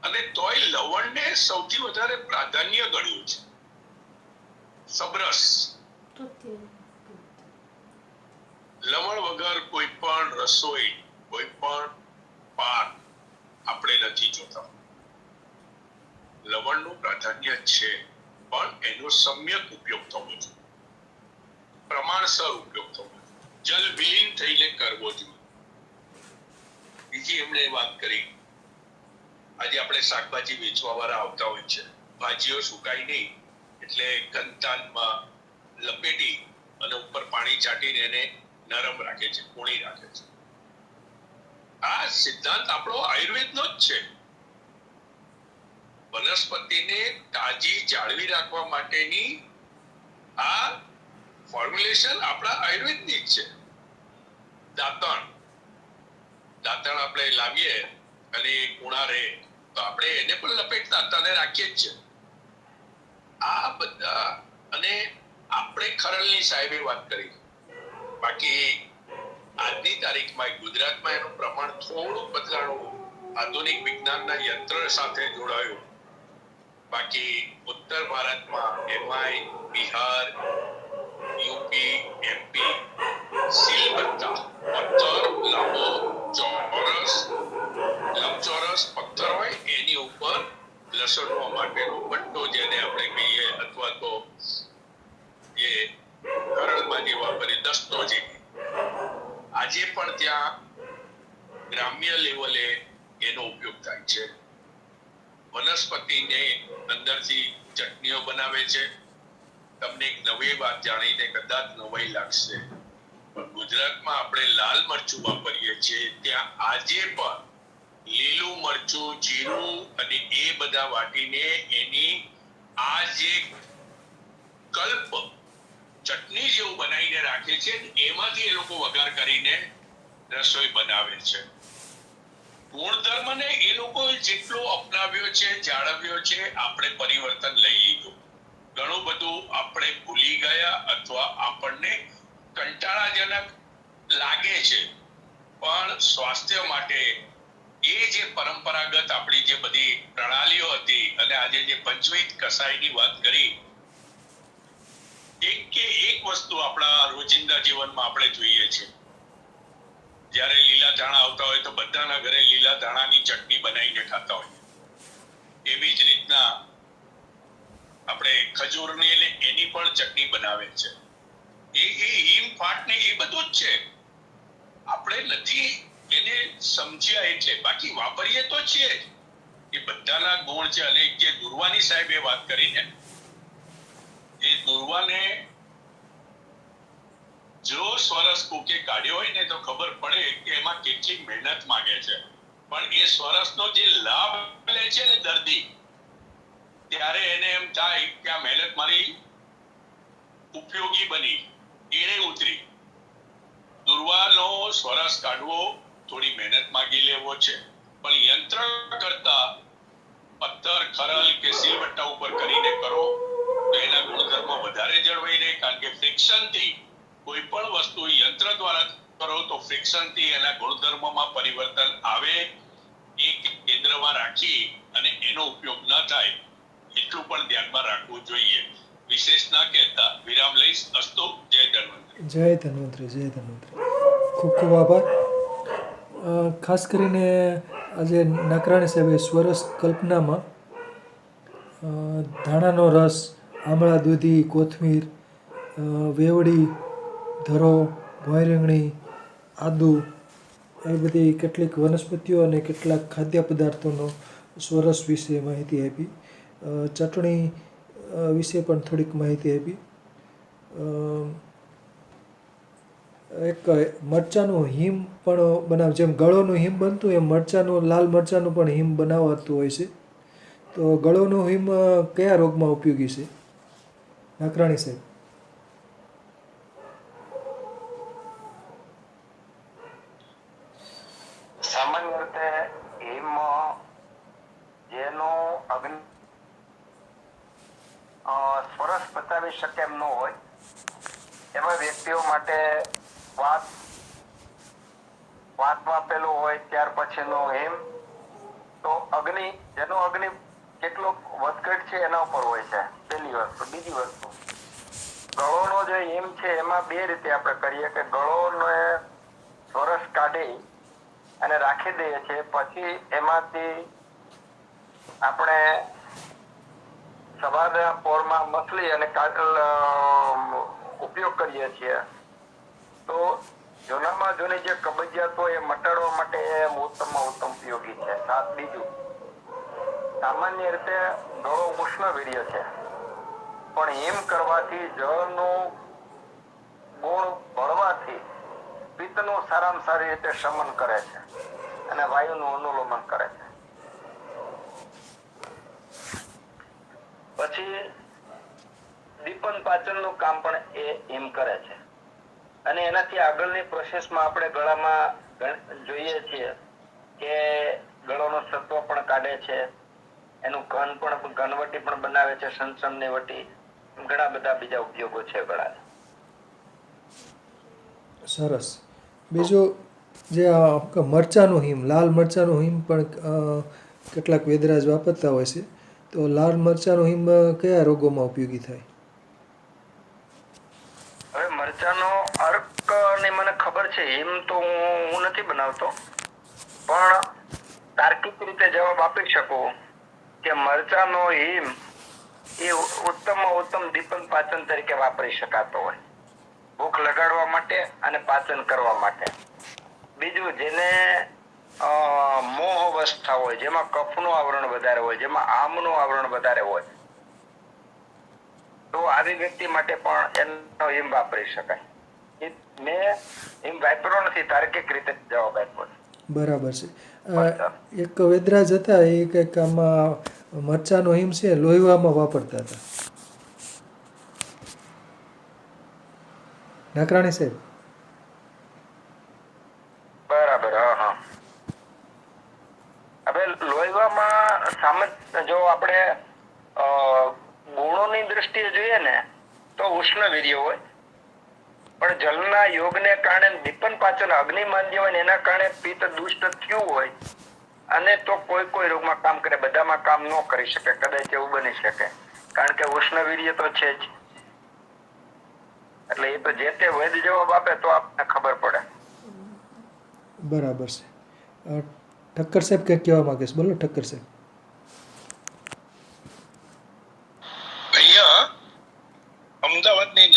અને તોય લવણને સૌથી વધારે પ્રાધાન્ય ગણ્યું છે. સબરસ લવણ વગર કોઈ પણ રસોઈ, કોઈ પણ પાક આપણે નથી જોતા. લવણનું પ્રાધાન્ય છે, પણ એનો સમ્યક ઉપયોગ થવો જોઈએ, પ્રમાણસર ઉપયોગ થવો જોઈએ, જલ વિલીન થઈને કરવો જોઈએ. બીજી એમણે વાત કરી, આજે આપણે શાકભાજી વેચવા વાળા આવતા હોય છે, ભાજીઓ સુકાય નહીં એટલે કંતાનમાં લપેટી અને ઉપર પાણી છાંટીને એને નરમ રાખે છે, કોણી રાખે છે. આ સિદ્ધાંત આપણો આયુર્વેદનો જ છે. વનસ્પતિને તાજી જાળવી રાખવા માટેની આ ફોર્મ્યુલેશન આપણા આયુર્વેદની જ છે. દાંતણ આપણે લાવીએ અને કુણા રહે તો આપણે એને પણ લપેટતા તને રાખીએ જ છે. આ બધા, અને આપણે ખરલની સાહેબે વાત કરી, બાકી આજની તારીખમાં ગુજરાતમાં એનું પ્રમાણ થોડું બદલાણું, આધુનિક વિજ્ઞાનના યંત્ર સાથે જોડાયું. બાકી ઉત્તર ભારતમાં એમઆઈ, બિહાર, યુપી, એમપી સિલબત્તા પથ્થર, લાંબો લંબચોરસ પથ્થર હોય એની ઉપર લસણવા માટેનો પટ્ટો જેને આપણે કહીએ, અથવા તો એ ખરડમાં જે વાપરીએ દસ્તો જેવી, આજે પણ ત્યાં ગ્રામ્ય લેવલે એનો ઉપયોગ થાય છે. વનસ્પતિને અંદરથી ચટણીઓ બનાવે છે. તમને એક નવી વાત જાણીને કદાચ નવાઈ લાગશે, પણ ગુજરાતમાં આપણે લાલ મરચું વાપરીએ છીએ, ત્યાં આજે પણ લીલું મરચું, જીરું અને એ બધા વાટીને એની આ જે કલ્પ ચટણી જેવું બનાવીને રાખે છે, એમાંથી એ લોકો વઘાર કરીને રસોઈ બનાવે છે. ગુણધર્મને એ લોકો જેટલો અપનાવ્યો છે, જાળવ્યો છે, આપણે પરિવર્તન લઈ લીધું. ઘણું બધું આપણે ભૂલી ગયા અથવા આપણને કંટાળાજનક લાગે છે, પણ સ્વાસ્થ્ય માટે એ જે પરંપરાગત આપણી જે બધી પ્રણાલીઓ હતી, અને આજે જે પંચવિધ કસાયની વાત કરી, એક વસ્તુ આપણા રોજિંદા જીવનમાં આપણે જોઈએ છે. જ્યારે લીલા ધાણા આવતા હોય તો બધાના ઘરે લીલા ધાણાની ચટણી બનાવીને ખાતા હોય. એવી જ રીતના આપણે ખજૂરની ને એની પણ ચટણી બનાવે છે. એ હિમ ફાટ ને એ બધું જ છે. આપણે નથી એને સમજ્યા એટલે, બાકી વાપરીએ તો છે જ. એ બધાના ગુણ છે. અને જે દુર્વાની સાહેબે વાત કરી ને, એ દુર્વાને જો સ્વરસ કોકે કાઢ્યો હોય ને તો ખબર પડે કે એમાં કેટલી મહેનત માંગે છે. પણ એ સ્વરસનો જે લાભ લે છે ને દર્દી, ત્યારે એને એમ થાય કે આ મહેનત મારી ઉપયોગી બની, એણે ઉતરી. દુર્વાનો સ્વરસ કાઢવો થોડી મહેનત માંગી લેવો છે, પણ યંત્ર કરતા પથ્થર, ખરલ કે સિલવટ્ટા ઉપર કરીને કરો તો એના ગુણધર્મો વધારે જળવાઈ રહે. કારણ કે ફ્રિક્શન થી કોઈ પણ વસ્તુ યંત્ર દ્વારા કરો તો ફ્રિક્શન થી એના ગુણધર્મોમાં પરિવર્તન આવે. એ કેન્દ્રમાં રાખી અને એનો ઉપયોગ ન થાય એટલું પણ ધ્યાનમાં રાખવું જોઈએ. વિશેષ ના કહેતા વિરામ લઈશ. અસ્તુ. જય ધન્વંતરી. જય ધન્વંતરી, જય ધન્વંતરી. ખૂબ ખૂબ આભાર. ખાસ કરીને આજે નાકરાણી સાહેબે સ્વરસ કલ્પનામાં ધાણાનો રસ, આમળા દૂધી, કોથમીર, વેવડી, ધરો, ભોંય રીંગણી, આદુ, એ બધી કેટલીક વનસ્પતિઓ અને કેટલાક ખાદ્ય પદાર્થોનો સ્વરસ વિશે માહિતી આપી. ચટણી વિશે પણ થોડીક માહિતી આપી. એક મરચાંનું હિમ પણ બનાવ, જેમ ગળોનું હિમ બનતું એમ મરચાંનું, લાલ મરચાંનું પણ હિમ બનાવાતું હોય છે. તો ગળોનું હિમ કયા રોગમાં ઉપયોગી છે, નાકરાણી સાહેબ? સામાન્ય વાપરી શકે એમ ન હોય એવા વ્યક્તિઓ માટે વાતમાં પેલું હોય, ત્યાર પછીનો હિમ, તો અગ્નિ, જેનો અગ્નિ કેટલો વધઘટ છે એના ઉપર હોય છે, પહેલી વસ્તુ. બીજી વસ્તુ, ગળોનો જે હિમ છે એમાં બે રીતે આપણે કરીએ કે ગળોનો સ્વરસ કાઢી અને રાખી દઈએ છીએ, પછી એમાંથી આપણે સવારના પોરમાં મસળી અને ઉપયોગ કરીએ છીએ. તો જૂનામાં જૂની જે કબજિયાત હોય એ મટાડવા માટે એ ઉત્તમમાં ઉત્તમ ઉપયોગી છે. બીજું, સામાન્ય રીતે ગળો ઉષ્ણવીર્ય છે, પણ હિમ કરવાથી જળનું ગુણ ભળવાથી પિત્તનું સારામાં સારી રીતે શમન કરે છે અને વાયુનું અનુલોમન કરે છે. પછી દીપન પાચનનું કામ પણ એ હિમ કરે છે. અને એનાથી આગળની પ્રોસેસમાં આપણે ગળામાં જોઈએ છીએ કે ગળોનો સત્વ પણ કાઢે છે, એનું ઘનવટી પણ બનાવે છે, સંસમની વટી, ઘણા બધા બીજા ઉપયોગો છે ગળાના. સરસ. બીજું, જે આ મરચાંનું હિમ, લાલ મરચાંનું હિમ પણ કેટલાક વેદરાજ વાપરતા હોય છે, તો લાલ મરચાંનું હિમ કયા રોગોમાં ઉપયોગી થાય? હવે મરચાનો અર્ક ની મને ખબર છે, હિમ તો હું નથી બનાવતો, પણ તાર્કિક રીતે જવાબ આપી શકું કે મરચાનો હિમ એ ઉત્તમમાં ઉત્તમ દીપન પાચન તરીકે વાપરી શકાતો હોય, ભૂખ લગાડવા માટે અને પાચન કરવા માટે. બીજું, જેને મોહ અવસ્થા હોય, જેમાં કફનું આવરણ વધારે હોય, જેમાં આમનું આવરણ વધારે હોય, તો આવી વ્યક્તિ માટે પણ એનો હિમ વાપરી શકાય. મેં હિમ વાપર્યો નથી, તાર્કિક રીતે જવાબ આપ્યો. બરાબર છે. એક વેદરાજ હતા, એ કંઈક આમાં મરચાંનો હિમ છે લોહીવામાં વાપરતા હતા. નાકરાણી સાહેબ. બરાબર. હા. હવે લોહીવામાં જો આપણે ગુણોની દ્રષ્ટિએ જોઈએ ને તો ઉષ્ણવીર્ય હોય, પણ જલના યોગને કારણે દીપન પાચન અગ્નિમાન જે હોય ને એના કારણે પિત્ત દુષ્ટ થયું હોય અને તો કોઈ રોગમાં કામ કરે, બધામાં કામ ન કરી શકે, કદાચ એવું બની શકે, કારણ કે ઉષ્ણવીર્ય તો છે જ. એટલે એ તો જે તે વૈદ જવાબ આપે તો આપણને ખબર પડે. બરાબર છે. ઠક્કર સાહેબ કંઈક કહેવા માંગે છે, બોલો ઠક્કર સાહેબ. અહીંયા અમદાવાદની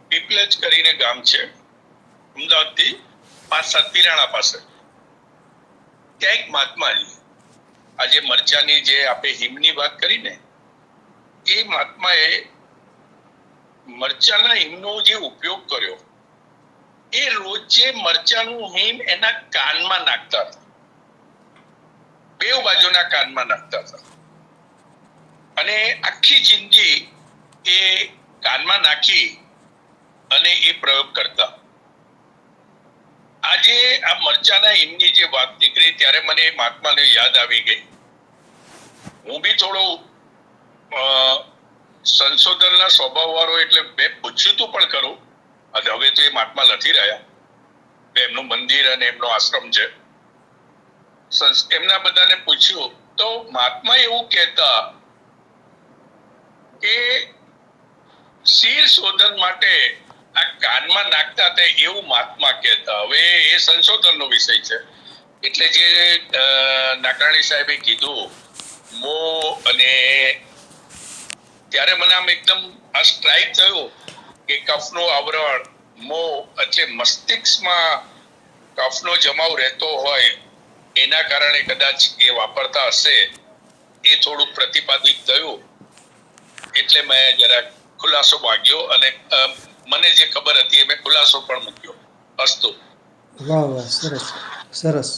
પીપલેજ કરીને ગામ છે, અમદાવાદથી 5-7 પીરાણા પાસે. ત્યાં એક મહાત્માજી, આજે મરચાની જે આપણે હિમની વાત કરી ને, એ મહાત્માએ મરચાના હિમનો જે ઉપયોગ કર્યો, એ રોજે મરચાનું હિમ એના કાનમાં નાખતા હતા, બે બાજુના કાનમાં નાખતા હતા, અને આખી જિંદગી એ કાનમાં નાખી અને એ પ્રયોગ કરતા. આજે આ મરચાના હિમની જે વાત નીકળી ત્યારે મને એ મહાત્માને યાદ આવી ગઈ. હું બી થોડો સંશોધનના સ્વભાવ વાળો, એટલે મેં પૂછ્યું તું પણ ખરું. હવે તો એ મહાત્મા નથી રહ્યા, એમનું મંદિર અને એમનો આશ્રમ છે. એમના બધાને પૂછ્યું તો મહાત્મા એવું કહેતા કે શિર શોધન માટે આ કાનમાં નાખતા હતા, એવું મહાત્મા કહેતા. હવે એ સંશોધનનો વિષય છે, એટલે જે નાકરાણી સાહેબે કીધું મો, અને ત્યારે મને આમ એકદમ આ સ્ટ્રાઇક થયું કે કફનું આવરણ, મો એટલે મસ્તિષ્કમાં કફનો જમાવ રહેતો હોય, એના કારણે કદાચ એ વાપરતા હશે. એ થોડું પ્રતિપાદિત થયું, એટલે મેં જરા ખુલાસો માંગ્યો, અને મને જે ખબર હતી એ મેં ખુલાસો પણ મૂક્યો. અસ્તુ. વાહ, સરસ સરસ.